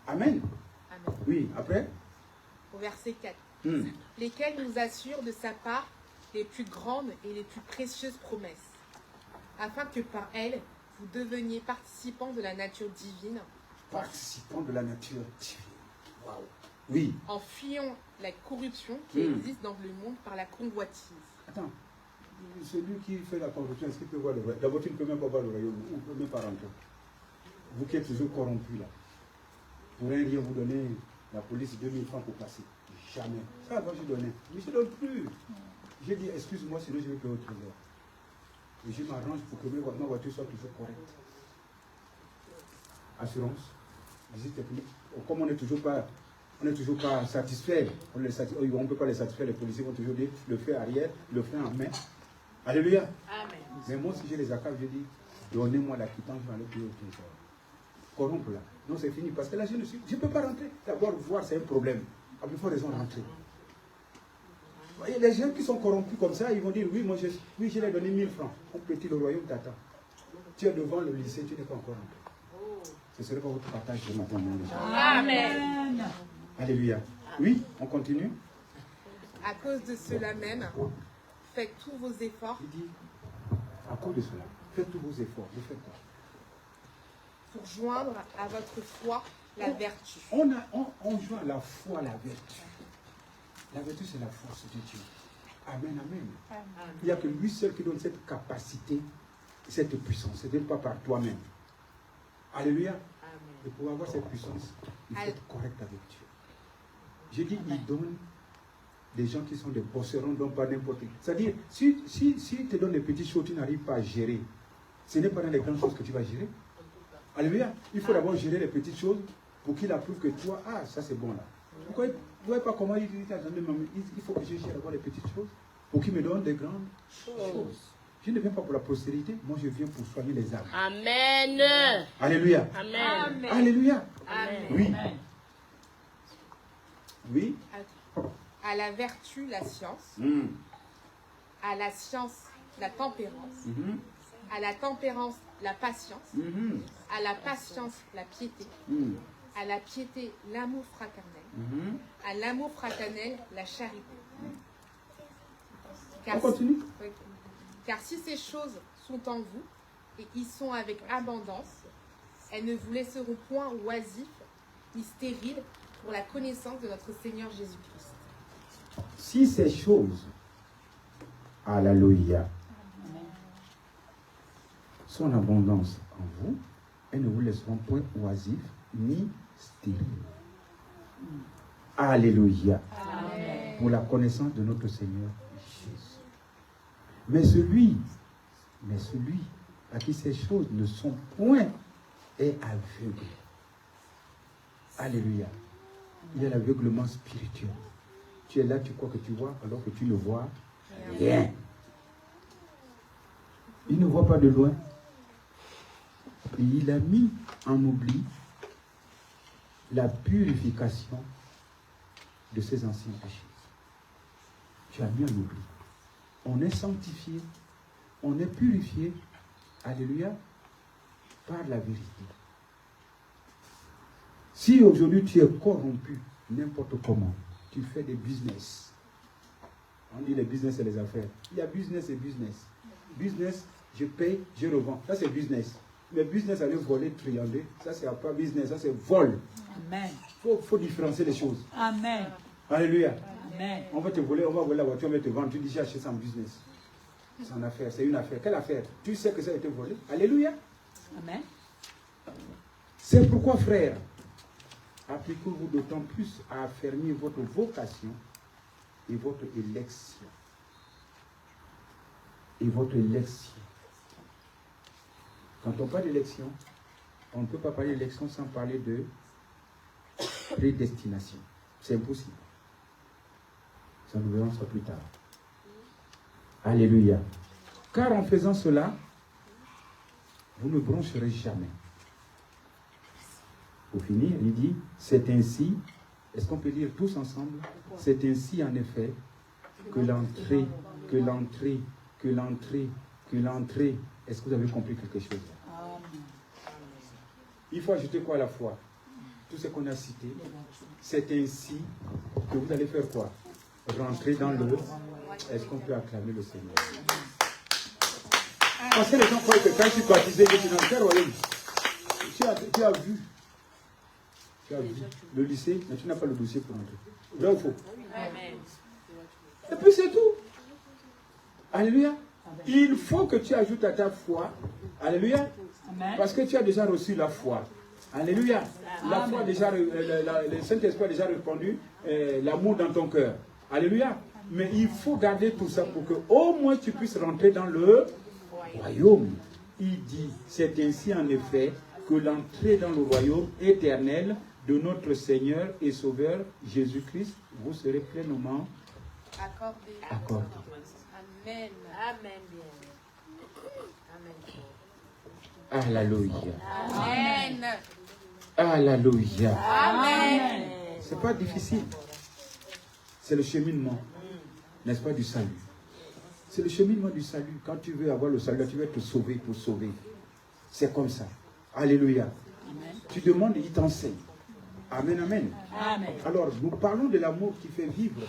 Amen. Amen. Oui, après. Au verset 4. Lesquels nous assurent de sa part les plus grandes et les plus précieuses promesses, afin que par elles, vous deveniez participants de la nature divine. Participants de la nature divine. Wow. Oui. En fuyant la corruption qui existe dans le monde par la convoitise. Attends. Celui qui fait la corruption, est-ce qu'il peut voir le royaume? D'abord, tu ne peux même pas voir le royaume. Ou ne peut même pas rentrer. Vous qui êtes toujours corrompus là. Pour un rien vous donner la police 2000 francs pour passer. Jamais. Ça, moi, je donnais. Mais je ne donne plus. J'ai dit, excuse-moi, sinon je vais payer au trésor. Et je m'arrange pour que ma voiture soit toujours correcte. Assurance, visite technique. Comme on n'est toujours pas satisfait, on ne peut pas les satisfaire, les policiers vont toujours dire le frein arrière, le frein en main. Alléluia. Amen. Mais moi, si j'ai les accables, je dis, donnez-moi la quittance, je vais aller payer au trésor. Corrompre là. Non, c'est fini. Parce que là, je ne peux pas rentrer. D'abord, voir, c'est un problème. À plus forte raison, rentrer. Vous voyez, les gens qui sont corrompus comme ça, ils vont dire, oui, moi, je l'ai donné 1000 francs. On petit, le royaume t'attend. Tu es devant le lycée, tu n'es pas encore rentré. Ce serait pas votre partage ce matin. Amen. Alléluia. Oui, on continue. À cause de cela même, faites tous vos efforts. Il dit, à cause de cela, faites tous vos efforts. Vous faites quoi? Pour joindre à votre foi la vertu. On joint la foi, la vertu. La vertu, c'est la force de Dieu. Amen, amen. Il n'y a que lui seul qui donne cette capacité, cette puissance. Ce n'est pas par toi-même. Alléluia. Et pour avoir cette puissance, il faut être correct avec Dieu. J'ai dit, il donne des gens qui sont des bosserons, donc pas n'importe qui. C'est-à-dire, si il te donne des petites choses, tu n'arrives pas à gérer. Ce n'est pas dans les grandes choses que tu vas gérer. Alléluia. Il faut d'abord gérer les petites choses pour qu'il approuve que toi, ça c'est bon là. Pourquoi vous ne voyez pas comment il dit, attendez, il faut que je gère d'abord les petites choses pour qu'il me donne des grandes choses. Je ne viens pas pour la postérité, moi je viens pour soigner les âmes. Amen. Alléluia. Amen. Alléluia. Amen. Oui. Oui. À la vertu, la science. à la science, la tempérance, Mhm. à la tempérance, la patience, Mhm. à la patience, la piété, Mhm. à la piété, l'amour fraternel, Mhm. à l'amour fraternel, la charité. On continue. Oui. Car si ces choses sont en vous et y sont avec abondance, elles ne vous laisseront point oisifs ni stériles pour la connaissance de notre Seigneur Jésus-Christ. Si ces choses, alléluia, sont en abondance en vous, elles ne vous laisseront point oisifs ni stériles. Alléluia. Amen. Pour la connaissance de notre Seigneur Jésus. Mais celui à qui ces choses ne sont point est aveugle. Alléluia. Il y a l'aveuglement spirituel. Tu es là, tu crois que tu vois, alors que tu ne vois rien. Il ne voit pas de loin. Et il a mis en oubli la purification de ses anciens péchés. Tu as mis en oubli. On est sanctifié, on est purifié, alléluia, par la vérité. Si aujourd'hui tu es corrompu, n'importe comment, tu fais des business. On dit les business et les affaires. Il y a business et business. Business, je paye, je revends. Ça c'est business. Mais business, aller voler, triander, ça c'est pas business, ça c'est vol. Amen. Faut différencier les choses. Amen. Alléluia. Amen. On va te voler, on va voler la voiture, on va te vendre. Tu dis j'ai acheté ça en business. C'est une affaire, c'est une affaire. Quelle affaire? Tu sais que ça a été volé. Alléluia. Amen. C'est pourquoi, frère, appliquez-vous d'autant plus à affermir votre vocation et votre élection. Et votre élection. Quand on parle d'élection, on ne peut pas parler d'élection sans parler de prédestination. C'est impossible. Ça nous verrons ça plus tard. Alléluia. Car en faisant cela, vous ne broncherez jamais. Pour finir, il dit, c'est ainsi, est-ce qu'on peut lire tous ensemble? C'est ainsi en effet que l'entrée, est-ce que vous avez compris quelque chose? Il faut ajouter quoi à la foi? Tout ce qu'on a cité, c'est ainsi que vous allez faire quoi? Rentrer dans le... Est-ce qu'on peut acclamer le Seigneur? Parce que les gens croient que quand tu baptisé, que tu n'as pas royaume. Tu as vu le lycée, mais tu n'as pas le dossier pour entrer. Vrai ou faux? Amen. Et puis c'est tout. Alléluia. Il faut que tu ajoutes à ta foi. Alléluia. Amen. Parce que tu as déjà reçu la foi. Alléluia. La foi déjà, le Saint-Esprit a déjà répandu l'amour dans ton cœur. Alléluia. Mais il faut garder tout ça pour que au moins tu puisses rentrer dans le royaume. Il dit, c'est ainsi en effet que l'entrée dans le royaume éternel de notre Seigneur et Sauveur Jésus-Christ vous serez pleinement accordé. Amen. Amen. Bien. Amen. Alléluia. Amen. Alléluia. Amen. C'est pas difficile. C'est le cheminement, n'est-ce pas, du salut. C'est le cheminement du salut. Quand tu veux avoir le salut, tu veux te sauver pour sauver. C'est comme ça. Alléluia. Amen. Tu demandes, il t'enseigne. Amen, amen. Amen. Alors, nous parlons de l'amour qui fait vivre,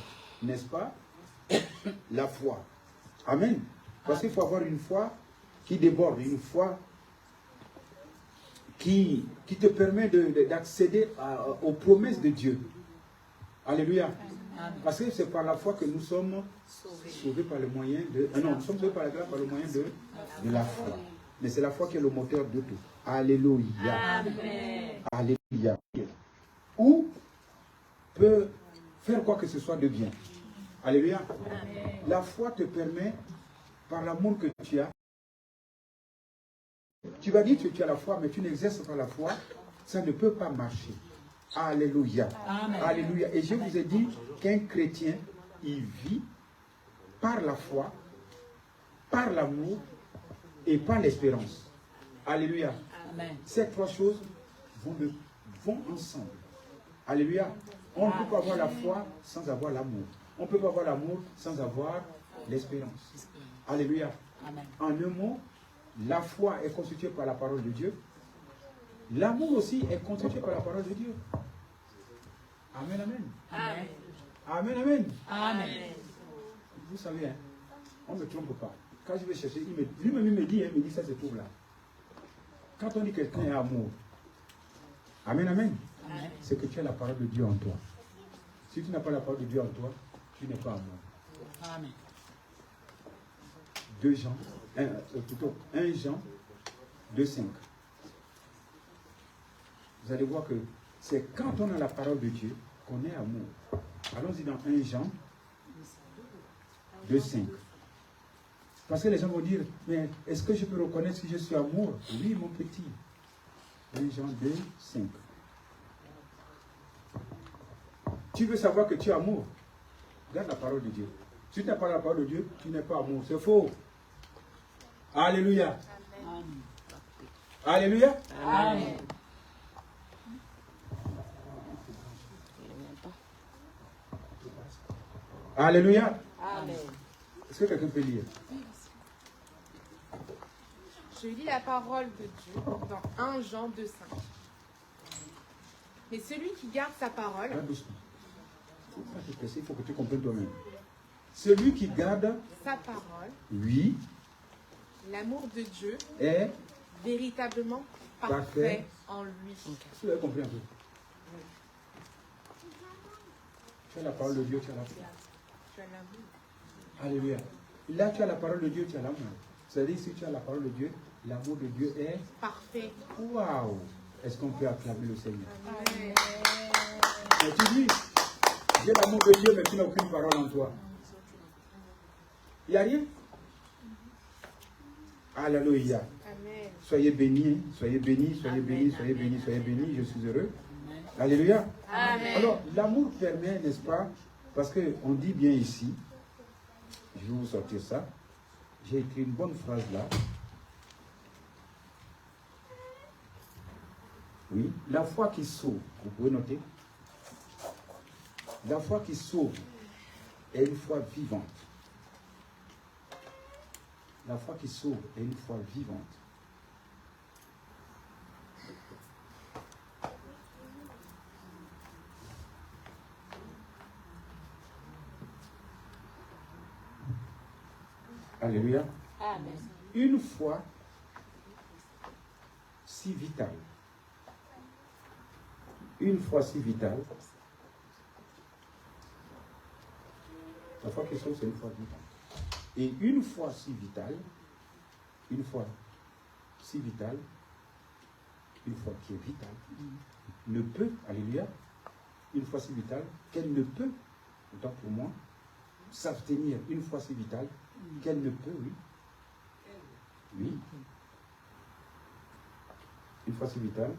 n'est-ce pas, la foi. Amen. Parce qu'il faut avoir une foi qui déborde, une foi qui te permet d'accéder aux promesses de Dieu. Alléluia. Parce que c'est par la foi que nous sommes sauvés par le moyen de... non, nous sommes sauvés par la grâce par le moyen de la foi. Mais c'est la foi qui est le moteur de tout. Alléluia. Amen. Alléluia. Ou peut faire quoi que ce soit de bien. Alléluia. La foi te permet, par l'amour que tu as, tu vas dire que tu as la foi, mais tu n'exerces pas la foi, ça ne peut pas marcher. Alléluia. Amen. Alléluia. Et je vous ai dit qu'un chrétien, il vit par la foi, par l'amour et par l'espérance. Alléluia. Amen. Ces trois choses vont ensemble. Alléluia. On ne peut pas avoir la foi sans avoir l'amour. On ne peut pas avoir l'amour sans avoir l'espérance. Alléluia. Amen. En un mot, la foi est constituée par la parole de Dieu. L'amour aussi est constitué par la parole de Dieu. Amen, amen. Amen. Amen, amen. Amen. Vous savez, hein, on ne me trompe pas. Quand je vais chercher, lui-même il me dit, ça se trouve là. Quand on dit que quelqu'un est amour, amen, amen, Amen. c'est que tu as la parole de Dieu en toi. Si tu n'as pas la parole de Dieu en toi, tu n'es pas amour. Amen. 1 Jean 2,5. Vous allez voir que c'est quand on a la parole de Dieu qu'on est amour. Allons-y dans 1 Jean 2,5. Parce que les gens vont dire, mais est-ce que je peux reconnaître si je suis amour? Oui, mon petit. 1 Jean 2,5. Tu veux savoir que tu es amour? Regarde la parole de Dieu. Si tu n'as pas la parole de Dieu, tu n'es pas amour. C'est faux. Alléluia. Amen. Alléluia. Amen. Alléluia. Amen. Est-ce que quelqu'un peut lire? Je lis la parole de Dieu dans 1 Jean 2,5. Mais celui qui garde sa parole, Doucement. Il ne faut pas te presser, il faut que tu comprennes toi-même. Celui qui garde, sa parole, oui, l'amour de Dieu, est. véritablement Parfait. parfait en lui. Vous avez compris un peu? Tu as la parole de Dieu, tu as la foi. Tu as l'amour. Alléluia. Là, tu as la parole de Dieu, tu as l'amour. C'est-à-dire, si tu as la parole de Dieu, l'amour de Dieu est. Parfait. Waouh! Est-ce qu'on peut acclamer le Seigneur? Amen. Mais tu dis, j'ai l'amour de Dieu, mais tu n'as aucune parole en toi. Il n'y a rien? Alléluia. Amen. Soyez bénis, soyez bénis, soyez bénis, soyez bénis, soyez bénis. Je suis heureux. Alléluia. Amen. Alors, l'amour permet, n'est-ce pas? Parce qu'on dit bien ici, je vais vous sortir ça. J'ai écrit une bonne phrase là. Oui, la foi qui sauve, vous pouvez noter. La foi qui sauve est une foi vivante. La foi qui sauve est une foi vivante. Alléluia. Amen. Une foi si vitale. Une foi si vitale. La foi qui sauve, c'est une foi vitale. Et une foi si vitale, une foi si vitale, une foi qui est vitale, ne peut, alléluia, une foi si vitale, qu'elle ne peut, autant pour moi, s'abstenir, une foi si vitale, qu'elle ne peut, oui. Oui. Une foi si vitale,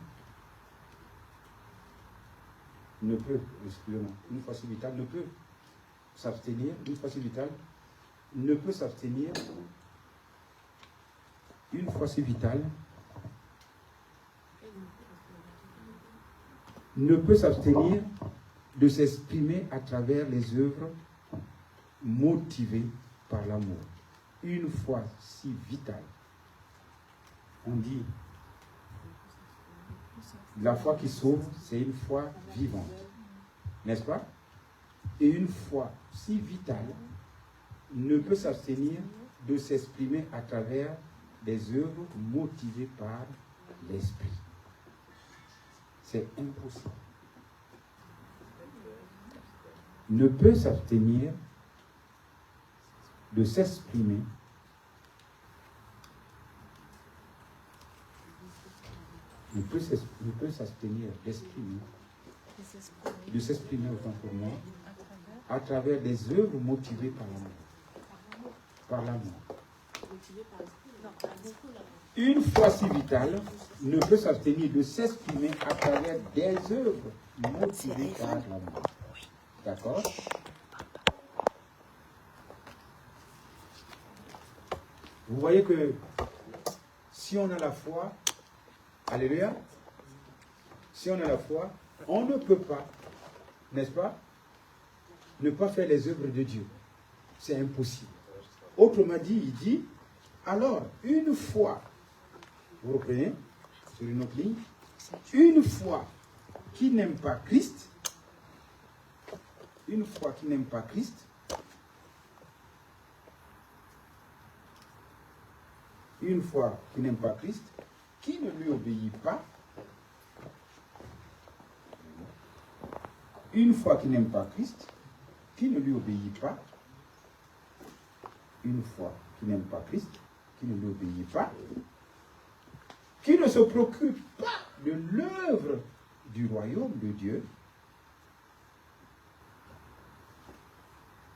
ne peut, excusez-moi, une foi si vitale ne peut s'abstenir, une foi si vitale ne peut s'abstenir, une foi si vitale ne peut s'abstenir de s'exprimer à travers les œuvres motivées par l'amour. Une foi si vitale. On dit, la foi qui sauve, c'est une foi vivante. N'est-ce pas? Et une foi si vitale ne peut s'abstenir de s'exprimer à travers des œuvres motivées par l'esprit. C'est impossible. Ne peut s'abstenir de s'exprimer ne peut s'abstenir d'exprimer, de s'exprimer autant pour moi, à travers des œuvres motivées par l'amour. Par l'amour. Une foi si vitale ne peut s'abstenir de s'exprimer à travers des œuvres motivées par l'amour. D'accord? Vous voyez que si on a la foi, alléluia, si on a la foi, on ne peut pas, n'est-ce pas, ne pas faire les œuvres de Dieu. C'est impossible. Autrement dit, il dit, alors, une fois, vous reprenez sur une autre ligne, une foi qui n'aime pas Christ, une foi qui n'aime pas Christ, une foi qui n'aime pas Christ, qui ne lui obéit pas, une foi qui n'aime pas Christ, qui ne lui obéit pas, une foi qui n'aime pas Christ, qui ne lui obéit pas, qui ne se préoccupe pas de l'œuvre du royaume de Dieu,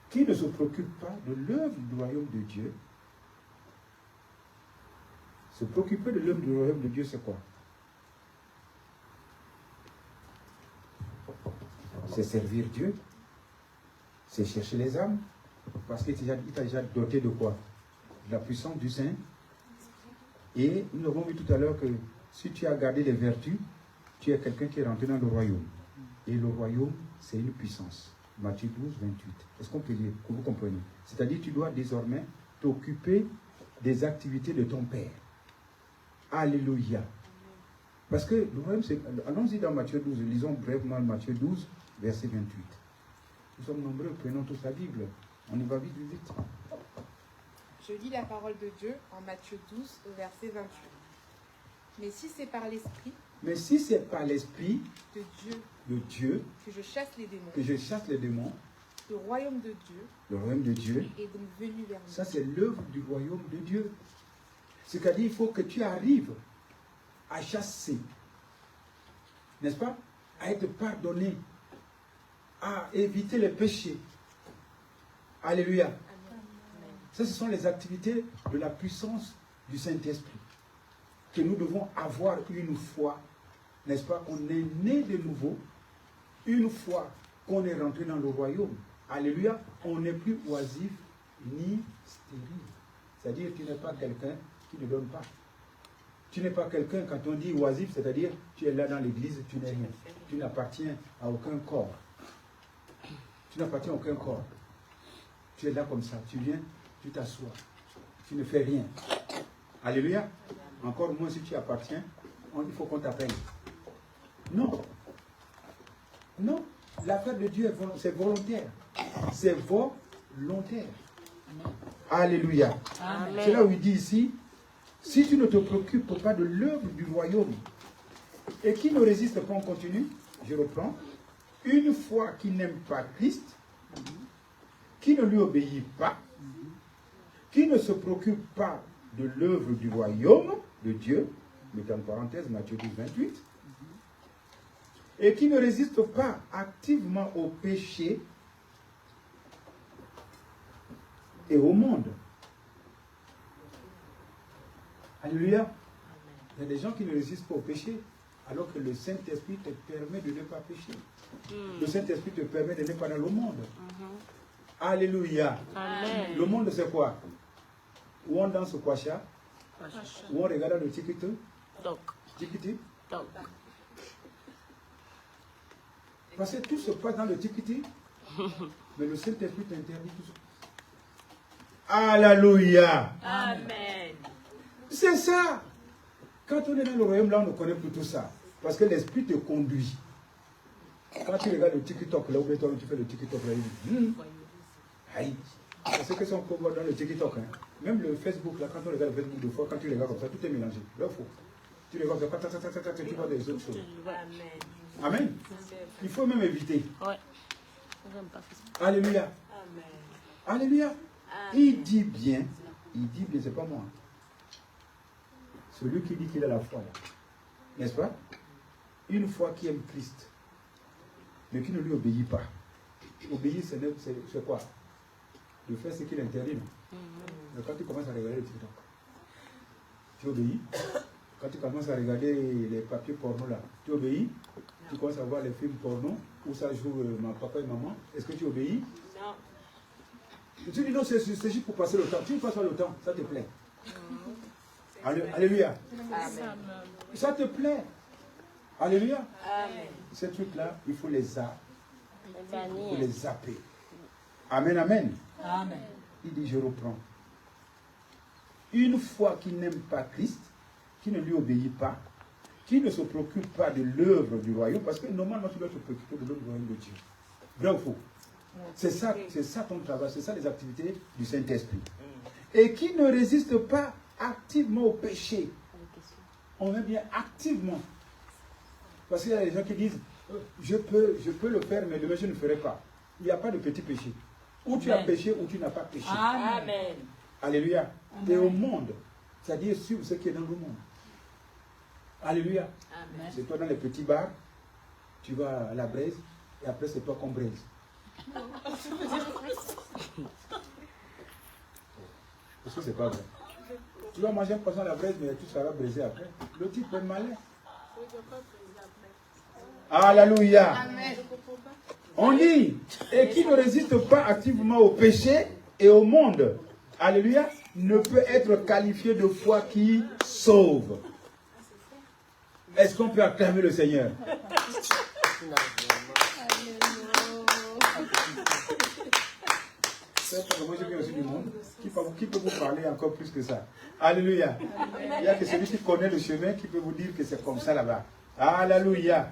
qui ne se préoccupe pas de l'œuvre du royaume de Dieu. Se préoccuper de l'œuvre du royaume de Dieu, c'est quoi? C'est servir Dieu, c'est chercher les âmes, parce qu'il t'a déjà doté de quoi? De la puissance du Saint. Et nous avons vu tout à l'heure que si tu as gardé les vertus, tu es quelqu'un qui est rentré dans le royaume. Et le royaume, c'est une puissance. Matthieu 12, 28. Est-ce qu'on peut dire, que vous comprenez? C'est-à-dire que tu dois désormais t'occuper des activités de ton Père. Alléluia. Parce que le royaume, c'est... Allons-y dans Matthieu 12, lisons brièvement Matthieu 12, verset 28. Nous sommes nombreux, prenons tous la Bible. On y va vite, vite. Je lis la parole de Dieu en Matthieu 12, au verset 28. Mais si c'est par l'Esprit de Dieu que je chasse les démons, le royaume de Dieu est donc venu vers nous. Ça, c'est l'œuvre du royaume de Dieu. C'est-à-dire, il faut que tu arrives à chasser, n'est-ce pas? À être pardonné, à éviter les péchés. Alléluia. Ça, ce sont les activités de la puissance du Saint-Esprit. Que nous devons avoir une foi, n'est-ce pas, qu'on est né de nouveau, une fois qu'on est rentré dans le royaume. Alléluia, on n'est plus oisif ni stérile. C'est-à-dire que tu n'es pas quelqu'un qui ne donne pas. Tu n'es pas quelqu'un, quand on dit oisif, c'est-à-dire tu es là dans l'église, tu n'es rien. Tu n'appartiens à aucun corps. Tu n'appartiens à aucun corps. Tu es là comme ça, tu viens, tu t'assois. Tu ne fais rien. Alléluia. Encore moins si tu appartiens, il faut qu'on t'appelle. Non. Non. L'affaire de Dieu, c'est volontaire. C'est volontaire. Alléluia. C'est là où il dit ici, si tu ne te préoccupes pas de l'œuvre du royaume et qui ne résiste pas, on continue, je reprends, une foi qui n'aime pas Christ, qui ne lui obéit pas, qui ne se préoccupe pas de l'œuvre du royaume de Dieu, mettez en parenthèse Matthieu 12, 28, et qui ne résiste pas activement au péché et au monde. Alléluia. Il y a des gens qui ne résistent pas au péché, alors que le Saint-Esprit te permet de ne pas pécher. Le Saint-Esprit te permet de ne pas dans le monde. Alléluia. Amen. Le monde, c'est quoi? Où on danse au kwacha, où on regarde le tikiti, tikiti. Parce que tout se passe dans le tikiti, mais le Saint-Esprit t'interdit tout ça. Alléluia. Amen. C'est ça. Quand on est dans le royaume, là, on ne connaît plus tout ça. Parce que l'Esprit te conduit. Quand tu regardes le TikTok, là, ou bien toi, tu fais le TikTok, là, il dit, aïe. C'est que ça, on peut voir dans le TikTok. Hein. Même le Facebook, là, quand on regarde le Facebook de fois, quand tu regardes comme ça, tout est mélangé. Là, il faut. Tu regardes comme ça, tu vois des autres choses. Amen. Il faut même éviter. Ouais. Alléluia. Alléluia. Il dit bien, c'est pas moi. Celui qui dit qu'il a la foi, là. N'est-ce pas? Une foi qui aime Christ, mais qui ne lui obéit pas. Obéir, c'est quoi? De faire ce qu'il interdit, non? Mais quand tu commences à regarder le TikTok, tu obéis. Quand tu commences à regarder les papiers porno là, tu obéis. Tu commences à voir les films porno où ça joue ma papa et maman. Est-ce que tu obéis? Non. Tu dis non, c'est juste pour passer le temps. Tu ne passes pas le temps, ça te plaît. Alléluia. Amen. Ça te plaît. Alléluia. Amen. Ces trucs-là, il faut les zapper. Il faut Bannir. les zapper. Amen, amen. Amen. Il dit, je reprends. Une foi qui n'aime pas Christ, qui ne lui obéit pas, qui ne se préoccupe pas de l'œuvre du royaume, parce que normalement tu dois te préoccuper de l'œuvre du royaume de Dieu. Vrai ou faux? C'est ça ton travail, c'est ça les activités du Saint-Esprit. Et qui ne résiste pas activement au péché. On met bien activement. Parce qu'il y a des gens qui disent, je peux le faire, mais demain je ne le ferai pas. Il n'y a pas de petit péché. Ou tu as péché ou tu n'as pas péché. Amen. Alléluia. Et au monde, c'est-à-dire suivre ce qui est dans le monde. Alléluia. C'est toi dans les petits bars, tu vas à la braise, et après c'est toi qu'on braise. Parce que c'est pas vrai. Tu vas manger un poisson à la braise, mais tout ça va braiser après. Le type est malin. Alléluia. Amen. On lit, et qui ne résiste pas activement au péché et au monde, alléluia, ne peut être qualifié de foi qui sauve. Est-ce qu'on peut acclamer le Seigneur? Moi je viens aussi du monde. Qui peut vous parler encore plus que ça? Alléluia. Il n'y a que celui qui connaît le chemin qui peut vous dire que c'est comme ça là-bas. Alléluia.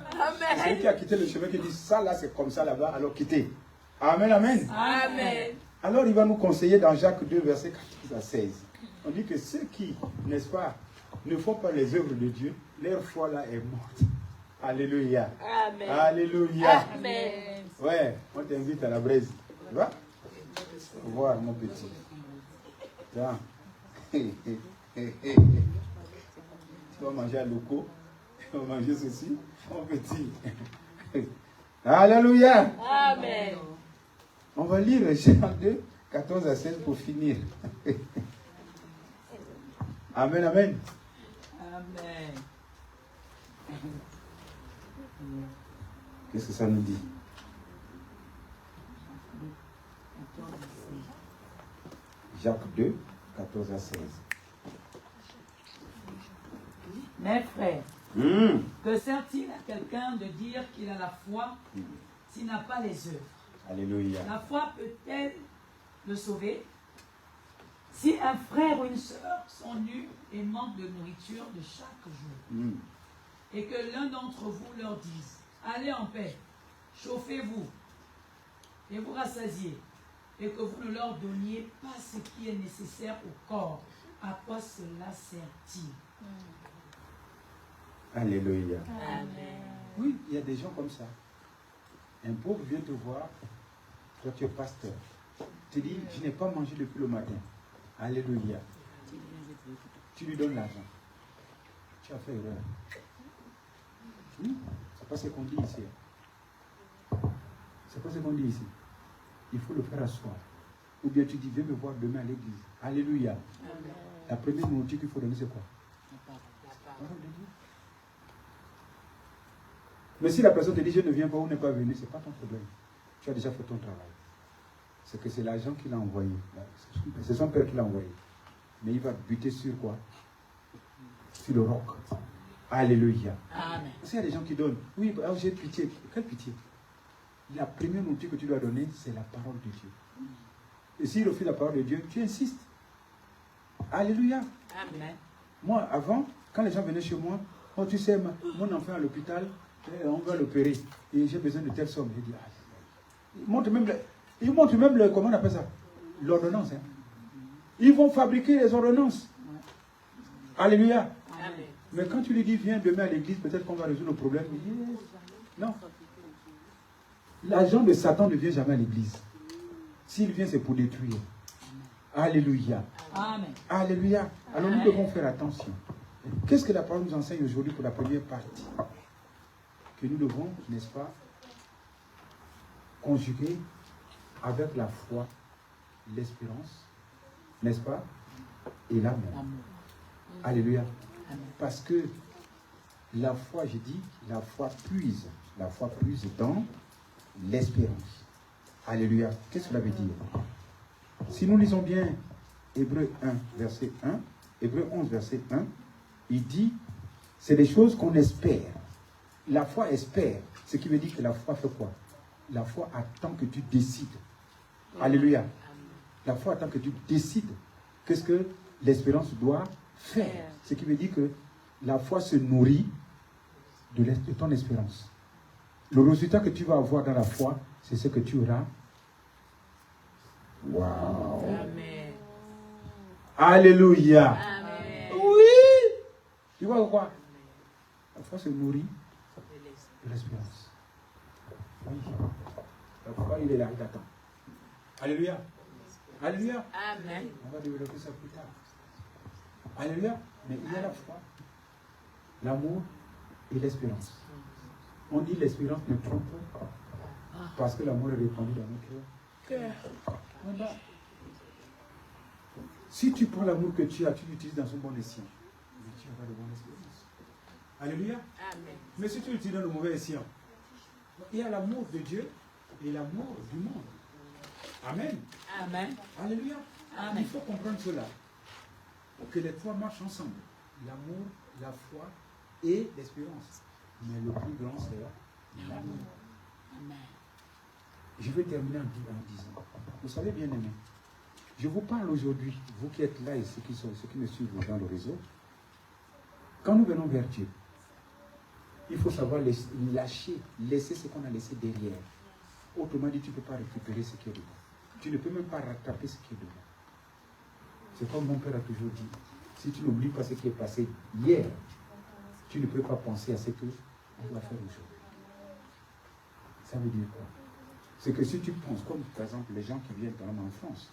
Celui qui a quitté le chemin qui dit ça là c'est comme ça là-bas, alors quittez. Amen, amen. Amen. Alors il va nous conseiller dans Jacques 2, verset 14 à 16. On dit que ceux qui, n'est-ce pas, ne font pas les œuvres de Dieu, leur foi là est morte. Alléluia. Amen. Alléluia. Amen. Ouais, on t'invite à la braise. Tu vas voir mon petit. Tiens. Tu vas manger à loco. Tu vas manger ceci, mon petit. Alléluia. Amen. On va lire Jean 2, 14 à 16 pour finir. Amen, amen. Amen. Qu'est-ce que ça nous dit? Jacques 2, 14 à 16. Mes frères, que sert-il à quelqu'un de dire qu'il a la foi s'il n'a pas les œuvres? Alléluia. La foi peut-elle le sauver? Si un frère ou une sœur sont nus et manquent de nourriture de chaque jour, et que l'un d'entre vous leur dise, allez en paix, chauffez-vous et vous rassasiez, et que vous ne leur donniez pas ce qui est nécessaire au corps, à quoi cela sert-il? Alléluia. Amen. Oui, il y a des gens comme ça. Un pauvre vient te voir, toi tu es pasteur. Tu dis, je n'ai pas mangé depuis le matin. Alléluia. Tu lui donnes l'argent. Tu as fait erreur. C'est pas ce qu'on dit ici. C'est pas ce qu'on dit ici. Il faut le faire asseoir. Ou bien tu dis, viens me voir demain à l'église. Alléluia. Amen. La première nourriture qu'il faut donner, c'est quoi? La parole de Dieu. Mais si la personne te dit, je ne viens pas ou n'est pas venu, ce n'est pas ton problème. Tu as déjà fait ton travail. C'est que c'est l'agent qui l'a envoyé. C'est son père qui l'a envoyé. Mais il va buter sur quoi? Sur le roc. Alléluia. Amen. Parce qu'il y a des gens qui donnent. Oui, j'ai pitié. Quelle pitié? La première nourriture que tu dois donner, c'est la parole de Dieu. Et s'il refuse la parole de Dieu, tu insistes. Alléluia. Amen. Moi, avant, quand les gens venaient chez moi, oh, tu sais, mon enfant à l'hôpital, on va l'opérer. Et j'ai besoin de telle somme. J'ai dit, ils montrent même, comment on appelle ça? L'ordonnance. Hein. Ils vont fabriquer les ordonnances. Alléluia. Amen. Mais quand tu lui dis, viens demain à l'église, peut-être qu'on va résoudre le problème. Il dit, non. L'agent de Satan ne vient jamais à l'église. S'il vient, c'est pour détruire. Alléluia. Amen. Alléluia. Alors nous devons faire attention. Qu'est-ce que la parole nous enseigne aujourd'hui pour la première partie? Que nous devons, n'est-ce pas, conjuguer avec la foi, l'espérance, n'est-ce pas, et l'amour. Alléluia. Parce que la foi, je dis, la foi puise dans l'espérance. Alléluia. Qu'est-ce que cela veut dire? Si nous lisons bien Hébreux 1, verset 1, Hébreux 11, verset 1, il dit, c'est des choses qu'on espère. La foi espère, ce qui veut dire que la foi fait quoi? La foi attend que tu décides. Alléluia. La foi attend que tu décides. Qu'est-ce que l'espérance doit faire. Ce qui veut dire que la foi se nourrit de ton espérance. Le résultat que tu vas avoir dans la foi, c'est ce que tu auras. Wow. Amen. Alléluia. Amen. Oui. Tu vois quoi? La foi se nourrit de l'espérance. Oui. La foi, il est là, il t'attend. Alléluia. Alléluia. Amen. On va développer ça plus tard. Alléluia. Mais il y a la foi, l'amour et l'espérance. On dit l'espérance ne trompe pas. Parce que l'amour est répandu dans notre cœur. Voilà. Si tu prends l'amour que tu as, tu l'utilises dans son bon escient. Mais tu auras de bonnes espérances. Alléluia. Amen. Mais si tu l'utilises dans le mauvais escient, il y a l'amour de Dieu et l'amour du monde. Amen. Amen. Alléluia. Amen. Il faut comprendre cela. Que les trois marchent ensemble. L'amour, la foi et l'espérance. Mais le plus grand, c'est l'amour. Amen. Je vais terminer en disant, vous savez bien aimé, je vous parle aujourd'hui, vous qui êtes là et ceux qui me suivent dans le réseau, quand nous venons vers Dieu, il faut savoir laisser ce qu'on a laissé derrière. Autrement dit, tu ne peux pas récupérer ce qui est devant. Tu ne peux même pas rattraper ce qui est devant. C'est comme mon père a toujours dit, si tu n'oublies pas ce qui est passé hier, tu ne peux pas penser à ce que on va faire aujourd'hui. Ça veut dire quoi? C'est que si tu penses, comme par exemple les gens qui viennent par exemple en France,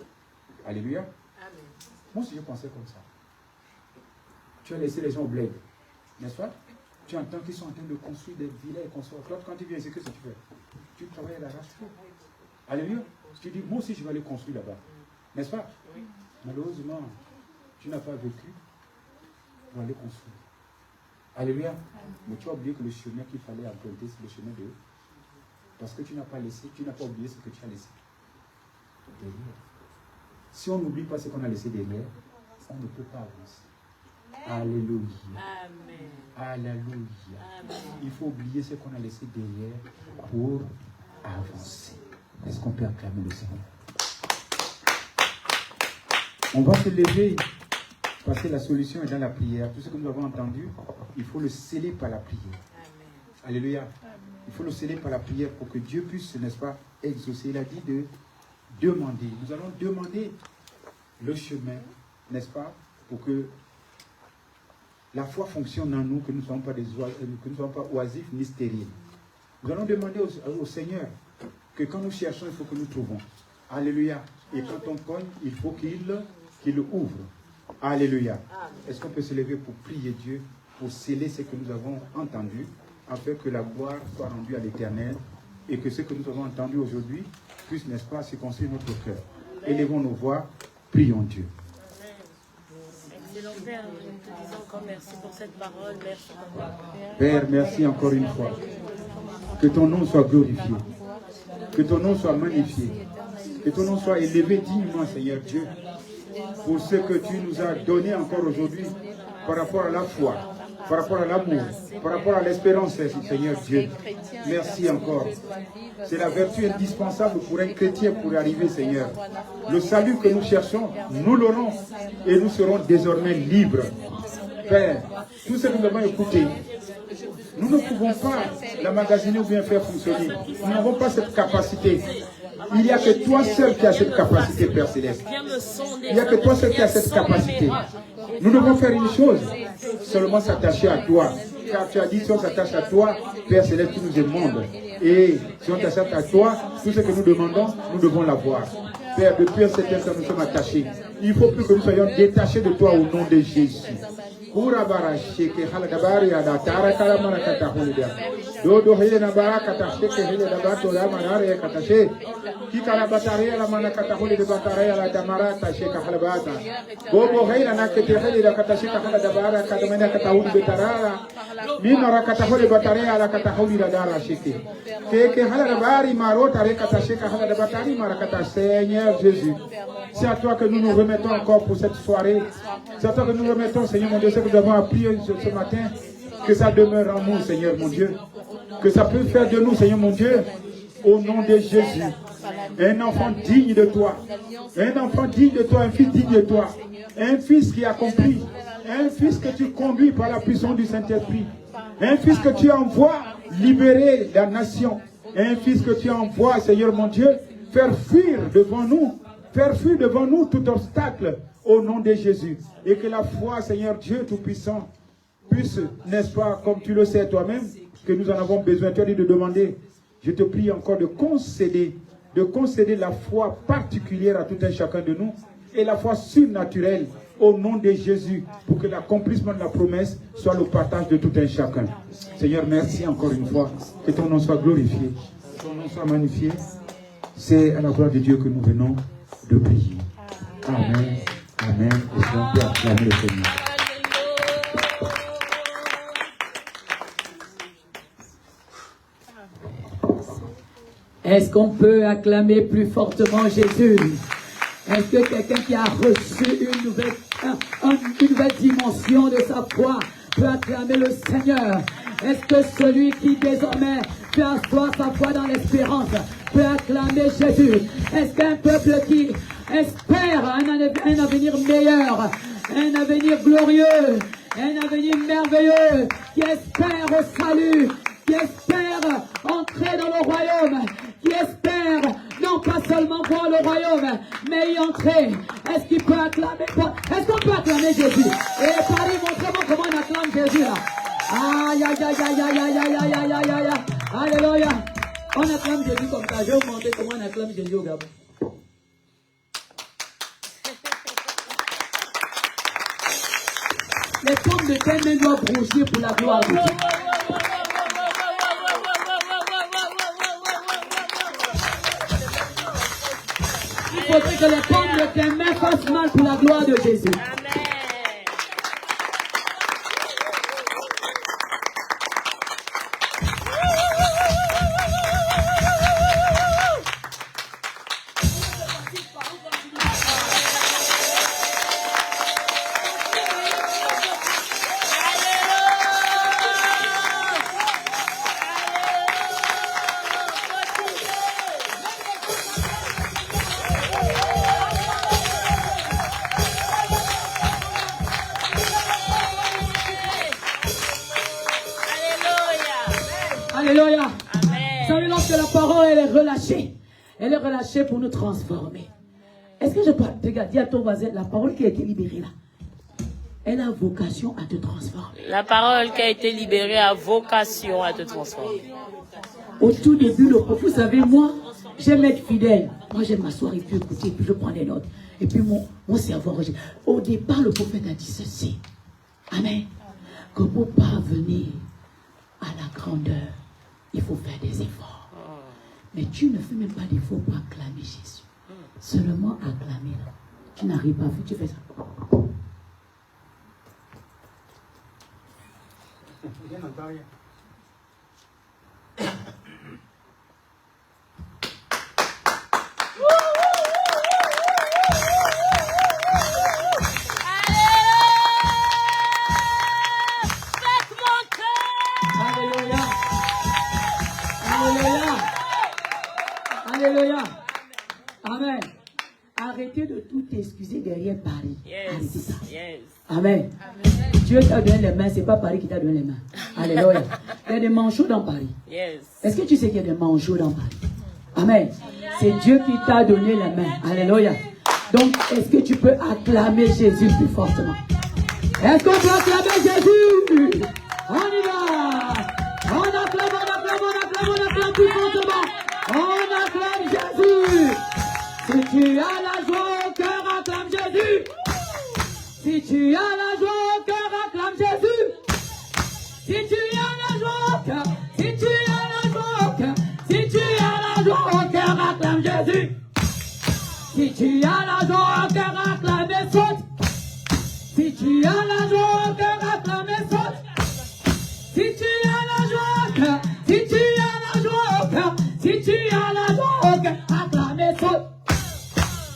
alléluia, Amen. moi si je pensais comme ça, tu as laissé les gens au bled, n'est-ce pas? Tu entends qu'ils sont en train de construire des villas et construire. Toi, quand tu viens ici, qu'est-ce que tu fais? Tu travailles à la race. Alléluia. Tu dis, moi aussi je vais aller construire là-bas, n'est-ce pas? Oui. Malheureusement, tu n'as pas vécu pour aller construire. Alléluia. Mais tu as oublié que le chemin qu'il fallait emprunter, c'est le chemin de eux. Parce que tu n'as pas laissé, tu n'as pas oublié ce que tu as laissé derrière. Si on n'oublie pas ce qu'on a laissé derrière, on ne peut pas avancer. Alléluia. Amen. Alléluia. Amen. Il faut oublier ce qu'on a laissé derrière pour avancer. Est-ce qu'on peut acclamer le Seigneur? On va se lever parce que la solution est dans la prière. Tout ce que nous avons entendu, il faut le sceller par la prière. Amen. Alléluia. Il faut le sceller par la prière pour que Dieu puisse, n'est-ce pas, exaucer. Il a dit de demander. Nous allons demander le chemin, n'est-ce pas, pour que la foi fonctionne en nous, que nous ne soyons pas oisifs ni stériles. Nous allons demander au Seigneur que quand nous cherchons, il faut que nous trouvons. Alléluia. Et quand on cogne, il faut qu'il ouvre. Alléluia. Est-ce qu'on peut se lever pour prier Dieu, pour sceller ce que nous avons entendu, afin que la gloire soit rendue à l'Éternel et que ce que nous avons entendu aujourd'hui puisse, n'est-ce pas, circoncire notre cœur. Élevons nos voix, prions Dieu. Excellent Père, nous te disons encore merci pour cette parole. Merci pour ta prière. Père, merci encore une fois. Que ton nom soit glorifié. Que ton nom soit magnifié. Que ton nom soit élevé dignement, Seigneur Dieu, pour ce que tu nous as donné encore aujourd'hui par rapport à la foi, par rapport à l'amour, par rapport à l'espérance, Seigneur Dieu. Merci encore. C'est la vertu indispensable pour un chrétien pour arriver, Seigneur. Le salut que nous cherchons, nous l'aurons et nous serons désormais libres. Père, tout ce que nous avons écouté, nous ne pouvons pas l'emmagasiner ou bien faire fonctionner. Nous n'avons pas cette capacité. Il n'y a que toi seul qui as cette capacité, Père Céleste. Il n'y a que toi seul qui as cette capacité. Nous devons faire une chose, seulement s'attacher à toi. Car tu as dit, si on s'attache à toi, Père Céleste, tu nous demandes. Et si on s'attache à toi, tout ce que nous demandons, nous devons l'avoir. Père, depuis un certain temps, nous sommes attachés. Il faut plus que nous soyons détachés de toi au nom de Jésus. Seigneur Jésus, c'est à toi que nous nous remettons encore pour cette soirée. C'est à toi que nous remettons, Seigneur mon Dieu, ce que nous avons appris ce matin. Que ça demeure en nous, Seigneur mon Dieu. Que ça peut faire de nous, Seigneur mon Dieu, au nom de Jésus. Un enfant digne de toi. Un enfant digne de toi, un fils digne de toi. Un fils qui accomplit. Un fils que tu conduis par la puissance du Saint-Esprit. Un fils que tu envoies libérer la nation. Un fils que tu envoies, Seigneur mon Dieu, faire fuir devant nous tout obstacle au nom de Jésus. Et que la foi, Seigneur Dieu Tout-Puissant, puisse, n'est-ce pas, comme tu le sais toi-même, que nous en avons besoin. Tu as dit de demander. Je te prie encore de concéder la foi particulière à tout un chacun de nous et la foi surnaturelle au nom de Jésus pour que l'accomplissement de la promesse soit le partage de tout un chacun. Seigneur, merci encore une fois. Que ton nom soit glorifié, que ton nom soit magnifié. C'est à la gloire de Dieu que nous venons de prier. Amen. Amen. Et si on peut acclamer le Seigneur. Est-ce qu'on peut acclamer plus fortement Jésus? Est-ce que quelqu'un qui a reçu une nouvelle dimension de sa foi peut acclamer le Seigneur? Est-ce que celui qui désormais peut asseoir sa foi dans l'espérance peut acclamer Jésus? Est-ce qu'un peuple qui espère un avenir meilleur, un avenir glorieux, un avenir merveilleux, qui espère au salut, qui espère entrer dans le royaume, qui espère non pas seulement voir le royaume, mais y entrer. Est-ce qu'il peut acclamer? Est-ce qu'on peut acclamer Jésus? Et Paris, montrez-moi comment on acclame Jésus là. Aïe, aïe, aïe, aïe, aïe, aïe, aïe, aïe, aïe, aïe, aïe. Alléluia. On acclame Jésus comme ça. Je vais vous montrer comment on acclame Jésus au Gabon. Les pommes de terre même doivent broncher pour la gloire de Dieu. Il faudrait que les pommes de tes mains fassent mal pour la gloire de Jésus. Alléluia. Vous savez, lorsque la parole elle est relâchée pour nous transformer. Est-ce que je peux dire à ton voisin, la parole qui a été libérée là, elle a vocation à te transformer. La parole qui a été libérée a vocation à te transformer. Au tout début, vous savez, moi, j'aime être fidèle. Moi, j'aime m'asseoir et puis écouter, et puis je prends des notes. Et puis mon cerveau registre. Au départ, le prophète a dit ceci. Amen. Que pour parvenir à la grandeur, il faut faire des efforts. Mais tu ne fais même pas d'efforts pour acclamer Jésus. Seulement acclamer là. Tu n'arrives pas à faire, tu fais ça. Je n'entends rien. Alléluia. Amen. Arrêtez de tout excuser derrière Paris. Arrêtez ça. Amen. Dieu t'a donné les mains, c'est pas Paris qui t'a donné les mains. Alléluia. Il y a des manchots dans Paris. Est-ce que tu sais qu'il y a des manchots dans Paris? Amen. C'est Dieu qui t'a donné les mains. Alléluia. Donc, est-ce que tu peux acclamer Jésus plus fortement? Est-ce qu'on peut acclamer Jésus? On y va. On acclame, on acclame, on acclame, on acclame plus fortement. On acclame Jésus. Si tu as la joie au cœur, acclame Jésus. Si tu as la joie au cœur, acclame Jésus. Si tu as la joie au cœur, si tu as la joie au cœur, si tu as la joie au cœur, acclame Jésus. Si tu as la joie au cœur, acclame et saute. Si tu as la joie au cœur, acclame et saute. Si tu as la joie au cœur, si tu as la joie au cœur, si tu as la joie au cœur, acclame et saute.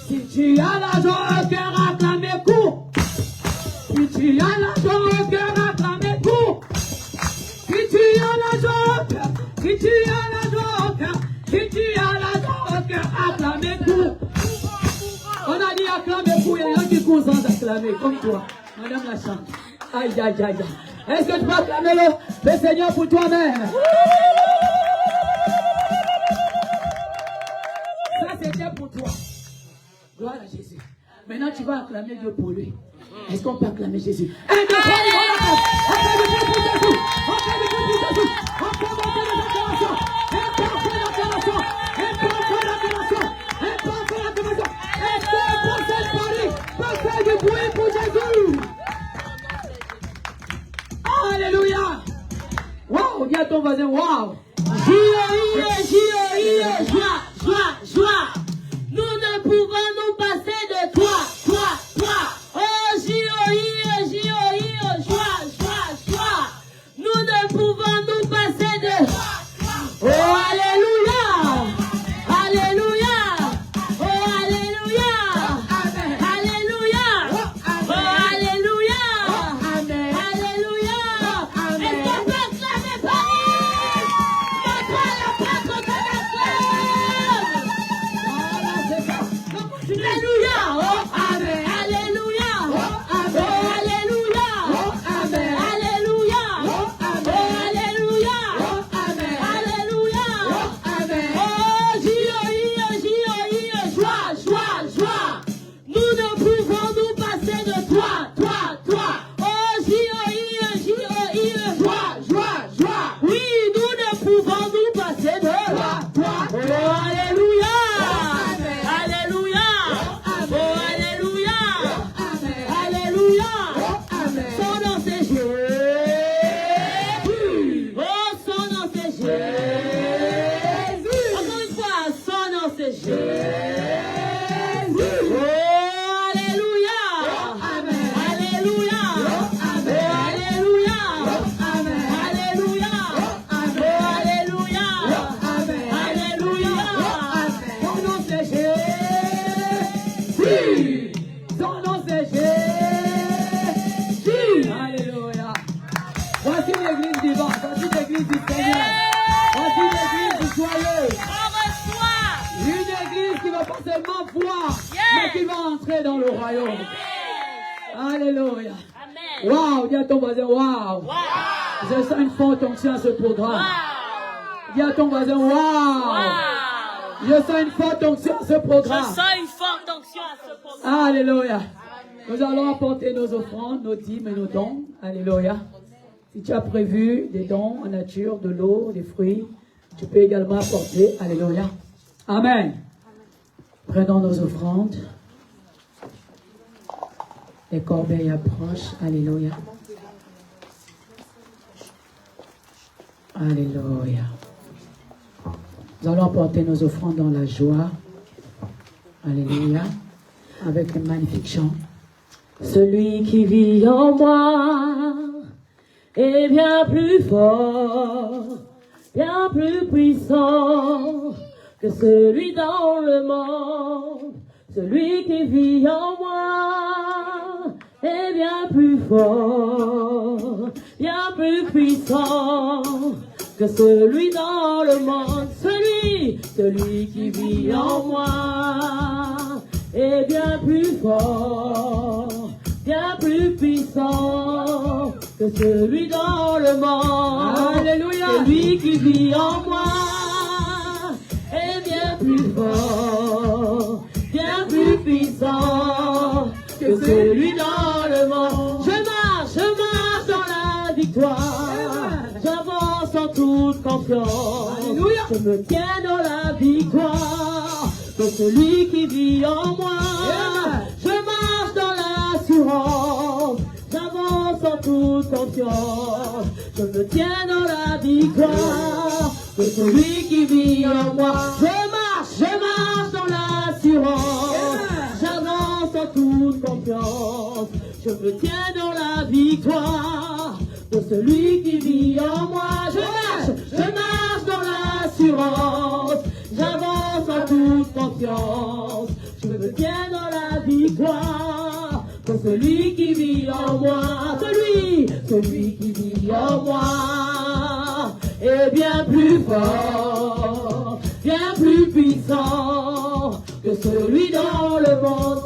Si tu as la joie au cœur, acclame et cours. Si tu as la joie au cœur, acclame et cours. Si tu as la joie au cœur, si tu as la joie au cœur, si tu cousins acclamés comme toi. Madame la chante. Aïe, aïe, aïe, aïe. Est-ce que tu peux acclamer le Seigneur pour toi-même? Ça, c'était pour toi. Gloire à Jésus. Maintenant, tu vas acclamer Dieu pour lui. Est-ce qu'on peut acclamer Jésus? Un, deux, trois, Alléluia. Wow, dis à ton voisin, wow. Joie. Nous ne pouvons nous passer de toi. Oh, joie. Nous ne pouvons nous passer de... Oh, alléluia. Oh, alléluia. Oh, alléluia. Est-ce qu'on peut acclamer Paris? Montre la place qu'on acclame. Alléluia. Oh, amen. Alléluia. Oh, alléluia. Oh, amen. Alléluia. Oh, alléluia. Oh, amen. Alléluia. Oh, amen. Oh, joie. Nous ne pouvons nous passer de toi. Oh, joie. Oui, nous ne pouvons nous passer de toi. Oh, alléluia. Son nom c'est Jésus. Oh, son nom c'est Jésus. Encore une fois, son nom c'est Jésus. Oh, alléluia. Alléluia. Son nom c'est Jésus. Son nom c'est Jésus. Alléluia. Voici l'église du vent. Voici l'église du Seigneur. Voici l'église du joyeux. Une église qui va pas seulement voir, mais qui va entrer dans le royaume. Alléluia. Waouh, dis à ton voisin, waouh. Je sens une forte onction à ce programme. Dis à ton voisin, waouh. Je sens une forte onction à ce programme. Alléluia. Nous allons apporter nos offrandes, nos dîmes et nos dons. Alléluia. Si tu as prévu des dons en nature, de l'eau, des fruits, tu peux également apporter. Alléluia. Amen. Prenons nos offrandes. Les corbeilles approchent. Alléluia. Alléluia. Nous allons apporter nos offrandes dans la joie. Alléluia. Avec un magnifique chant. Celui qui vit en moi est bien plus fort, bien plus puissant que celui dans le monde. Celui qui vit en moi est bien plus fort, bien plus puissant que celui dans le monde. Celui qui vit en moi est bien plus fort, bien plus puissant que celui dans le monde. Alléluia. Celui qui vit en moi est bien plus fort, bien plus puissant que celui dans le monde. Je marche dans la victoire. J'avance en toute confiance. Alléluia. Je me tiens dans la victoire de celui qui vit en moi. Je marche dans l'assurance. J'avance en toute confiance. Je me tiens dans la victoire de celui qui vit en moi. Je marche dans l'assurance. J'avance en toute confiance. Je me tiens dans la victoire de celui qui vit en moi. Je marche dans l'assurance. J'avance en toute confiance. Je me tiens dans la victoire de celui qui vit en moi. Celui qui vit en moi est bien plus fort, bien plus puissant que celui dans le monde.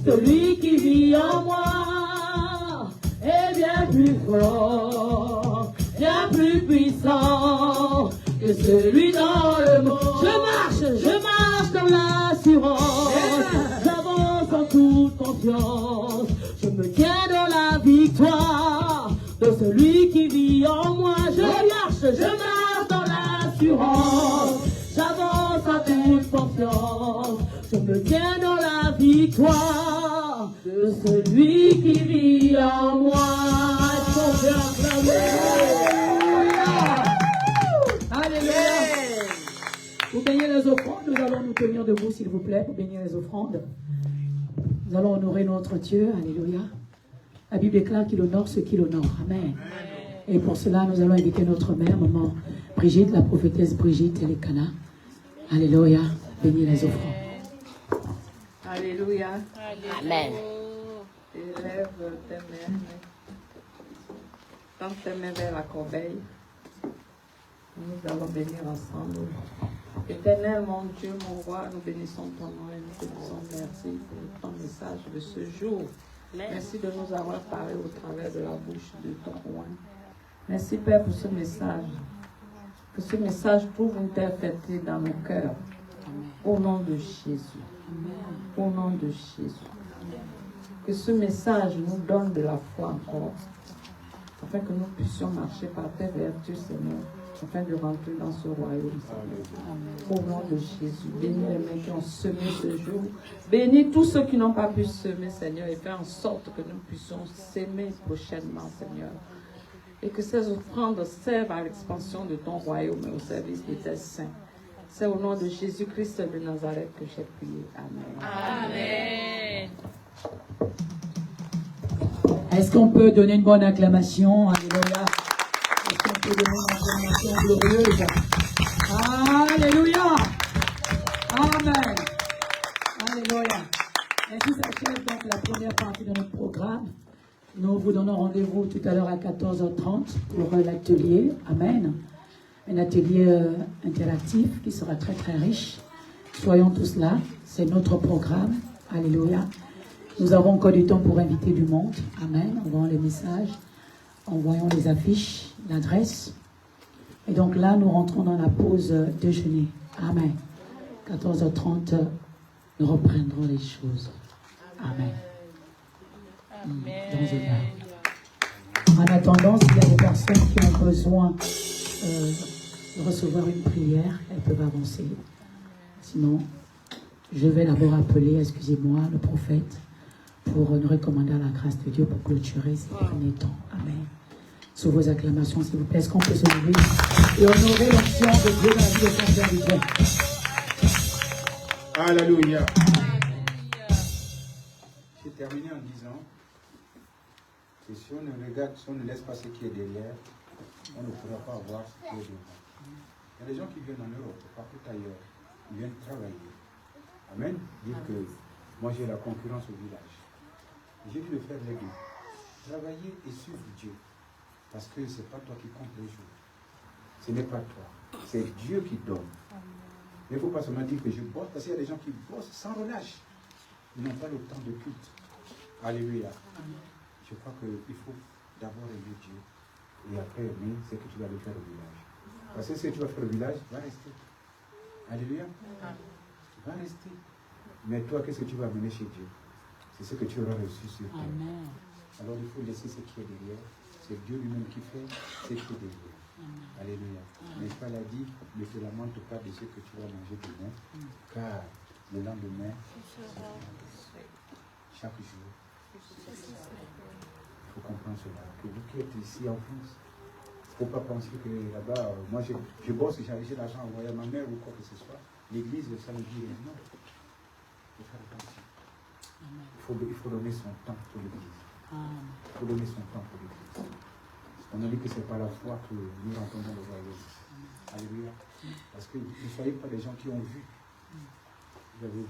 celui qui vit en moi est bien plus fort, bien plus puissant que celui dans le monde. Je marche dans l'assurance, j'avance en toute confiance, je me tiens dans la victoire de celui qui vit en moi. Je marche dans l'assurance, j'avance en toute confiance, je me tiens dans la victoire de celui qui vit en moi. Est-ce qu'on peut acclamer? Alléluia. Pour bénir les offrandes, nous allons nous tenir debout, s'il vous plaît, pour bénir les offrandes. Nous allons honorer notre Dieu. Alléluia. La Bible déclare qu'il honore ceux qui l'honorent. Amen. Et pour cela, nous allons inviter notre mère, maman Brigitte, la prophétesse Brigitte Elikana. Alléluia. Bénir les offrandes. Alléluia. Amen. Élève tes mains. Tends tes mains vers la corbeille. Nous allons bénir ensemble. Éternel, mon Dieu, mon roi, nous bénissons ton nom et nous te disons merci pour ton message de ce jour. Merci de nous avoir parlé au travers de la bouche de ton roi. Merci, Père, pour ce message. Que ce message trouve une terre fertile dans nos cœurs. Au nom de Jésus. Au nom de Jésus. Que ce message nous donne de la foi encore, afin que nous puissions marcher par tes vertus, Seigneur, afin de rentrer dans ce royaume. Au nom de Jésus, bénis les mains qui ont semé ce jour. Bénis tous ceux qui n'ont pas pu semer, Seigneur, et fais en sorte que nous puissions s'aimer prochainement, Seigneur. Et que ces offrandes servent à l'expansion de ton royaume et au service de tes saints. C'est au nom de Jésus-Christ de Nazareth que j'ai prié. Amen. Amen. Est-ce qu'on peut donner une bonne acclamation? Alléluia. Est-ce qu'on peut donner une acclamation glorieuse? Alléluia. Amen. Alléluia. Ainsi s'achève donc la première partie de notre programme. Nous vous donnons rendez-vous tout à l'heure à 14h30 pour l'atelier. Amen. Un atelier interactif qui sera très très riche. Soyons tous là. C'est notre programme. Alléluia. Nous avons encore du temps pour inviter du monde. Amen. Envoyons les messages, envoyons les affiches, l'adresse. Et donc là, nous rentrons dans la pause déjeuner. Amen. 14h30, nous reprendrons les choses. Amen. Dans une heure. En attendant, s'il y a des personnes qui ont besoin de recevoir une prière, elles peuvent avancer. Sinon, je vais d'abord appeler, excusez-moi, le prophète, pour nous recommander à la grâce de Dieu pour clôturer ces derniers temps. Amen. Sous vos acclamations, s'il vous plaît, est-ce qu'on peut se lever et honorer l'action de Dieu dans la vie de son serviteur? Alléluia. J'ai terminé en disant que si on ne regarde, si on ne laisse pas ce qui est derrière, on ne pourra pas voir ce qui est devant. Il y a des gens qui viennent en Europe, partout ailleurs, ils viennent travailler. Amen. Dire que moi j'ai la concurrence au village. J'ai dû le faire les deux. Travailler et suivre Dieu. Parce que ce n'est pas toi qui compte les jours. Ce n'est pas toi. C'est Dieu qui donne. Mais il ne faut pas seulement dire que je bosse, parce qu'il y a des gens qui bossent sans relâche. Ils n'ont pas le temps de culte. Alléluia. Je crois qu'il faut d'abord aimer Dieu. Et après aimer ce que tu vas aller faire au village. Parce que ce que tu vas faire au village va rester. Alléluia. Va rester. Mais toi, qu'est-ce que tu vas amener chez Dieu? C'est ce que tu auras reçu sur terre. Amen. Alors il faut laisser ce qui est derrière. C'est Dieu lui-même qui fait ce qui est derrière. Alléluia. Mais Paul a dit, ne te lamente pas de ce que tu vas manger demain, car le lendemain, chaque jour, il faut comprendre cela. Que vous qui êtes ici en France, il ne faut pas penser que là-bas, moi je bosse et j'ai l'argent envoyé à ma mère ou quoi que ce soit. L'église, ça ne dit rien. Non. Il faut faire attention. Il faut donner son temps pour l'église. Il faut donner son temps pour l'église. On a dit que ce n'est pas la foi que nous rentrons dans le royaume. Alléluia. Parce que ne soyez pas des gens qui ont vu. Vous avez vu.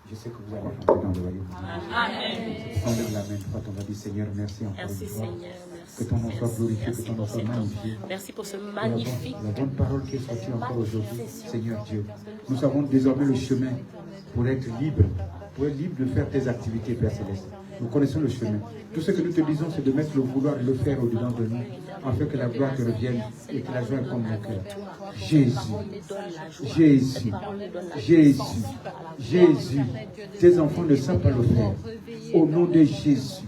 Je sais que vous allez rentrer dans le royaume. Amen. Amen. On va dire Seigneur, merci encore une fois. Merci Seigneur. Que ton nom soit glorifié, que ton nom soit magnifié. Merci pour ce magnifique. La bonne parole qui est sortie encore aujourd'hui, Seigneur Dieu. Nous avons désormais le chemin pour être libre de faire tes activités, Père Céleste. Nous connaissons le chemin. Tout ce que nous te disons, c'est de mettre le vouloir et le faire au-dedans de nous, afin que la gloire te revienne et que la joie comme nos cœurs. Jésus, Jésus, Jésus, Jésus. Tes enfants ne savent pas le faire. Au nom de Jésus.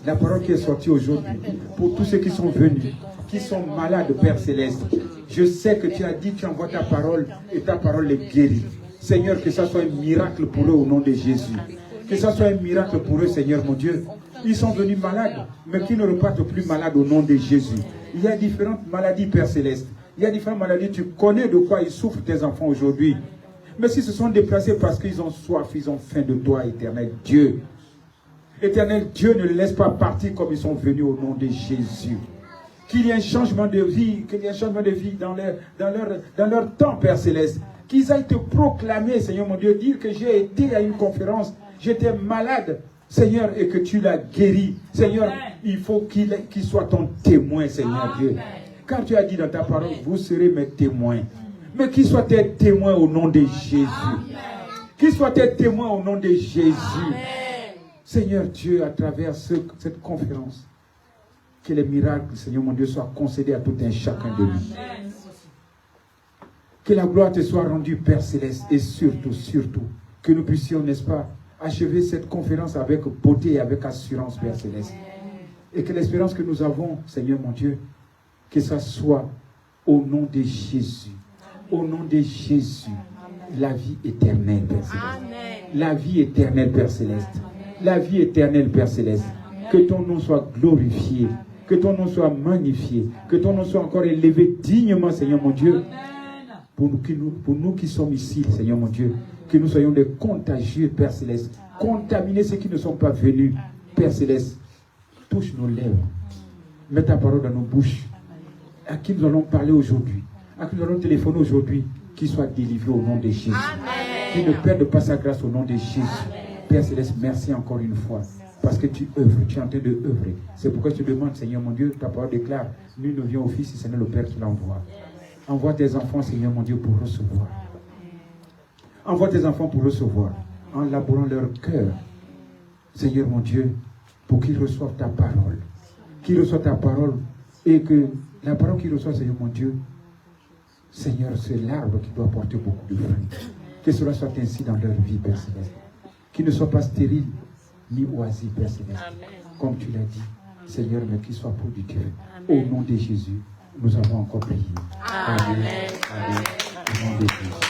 La parole qui est sortie aujourd'hui, pour tous ceux qui sont venus, qui sont malades, Père Céleste, je sais que tu as dit, tu envoies ta parole et ta parole les guérit. Seigneur, que ça soit un miracle pour eux au nom de Jésus. Que ça soit un miracle pour eux, Seigneur mon Dieu. Ils sont venus malades, mais qu'ils ne repartent plus malades au nom de Jésus. Il y a différentes maladies, Père Céleste. Il y a différentes maladies. Tu connais de quoi ils souffrent, tes enfants, aujourd'hui. Mais s'ils se sont déplacés parce qu'ils ont soif, ils ont faim de toi, éternel Dieu. Éternel Dieu, ne les laisse pas partir comme ils sont venus au nom de Jésus. Qu'il y ait un changement de vie, qu'il y ait un changement de vie dans leur temps, Père Céleste. Qu'ils aillent te proclamer, Seigneur mon Dieu, dire que j'ai été à une conférence, j'étais malade, Seigneur, et que tu l'as guéri. Seigneur, il faut qu'il soit ton témoin, Seigneur Dieu. Car tu as dit dans ta parole, vous serez mes témoins. Mais qu'ils soient tes témoins au nom de Jésus. Qu'ils soient tes témoins au nom de Jésus. Seigneur Dieu, à travers cette conférence, que les miracles, Seigneur mon Dieu, soient concédés à tout un chacun de nous. Que la gloire te soit rendue, Père Céleste, et surtout, que nous puissions, n'est-ce pas, achever cette conférence avec beauté et avec assurance, Père Céleste. Et que l'espérance que nous avons, Seigneur mon Dieu, que ça soit au nom de Jésus. Au nom de Jésus, la vie éternelle, Père Céleste. La vie éternelle, Père Céleste. La vie éternelle, Père Céleste. Que ton nom soit glorifié. Que ton nom soit magnifié. Que ton nom soit encore élevé dignement, Seigneur mon Dieu. Pour nous qui sommes ici, Seigneur mon Dieu, que nous soyons des contagieux, Père Céleste. Contaminer ceux qui ne sont pas venus, Père Céleste. Touche nos lèvres. Mets ta parole dans nos bouches. À qui nous allons parler aujourd'hui, à qui nous allons téléphoner aujourd'hui, qu'il soit délivré au nom de Jésus. Qu'il ne perde pas sa grâce au nom de Jésus. Père Céleste, merci encore une fois. Parce que tu œuvres, tu es en train de œuvrer. C'est pourquoi je te demande, Seigneur mon Dieu, ta parole déclare, nul ne vient au Fils si ce n'est le Père qui l'envoie. Envoie tes enfants, Seigneur mon Dieu, pour recevoir. Envoie tes enfants pour recevoir, en labourant leur cœur, Seigneur mon Dieu, pour qu'ils reçoivent ta parole. Qu'ils reçoivent ta parole et que la parole qu'ils reçoivent, Seigneur mon Dieu, Seigneur, c'est l'arbre qui doit porter beaucoup de fruits. Que cela soit ainsi dans leur vie, Père Céleste. Qu'ils ne soient pas stériles ni oisifs, Père Céleste. Comme tu l'as dit, Seigneur, mais qu'ils soient productifs. Au nom de Jésus, nous avons encore prié. Amen. Amen. Au nom de Jésus.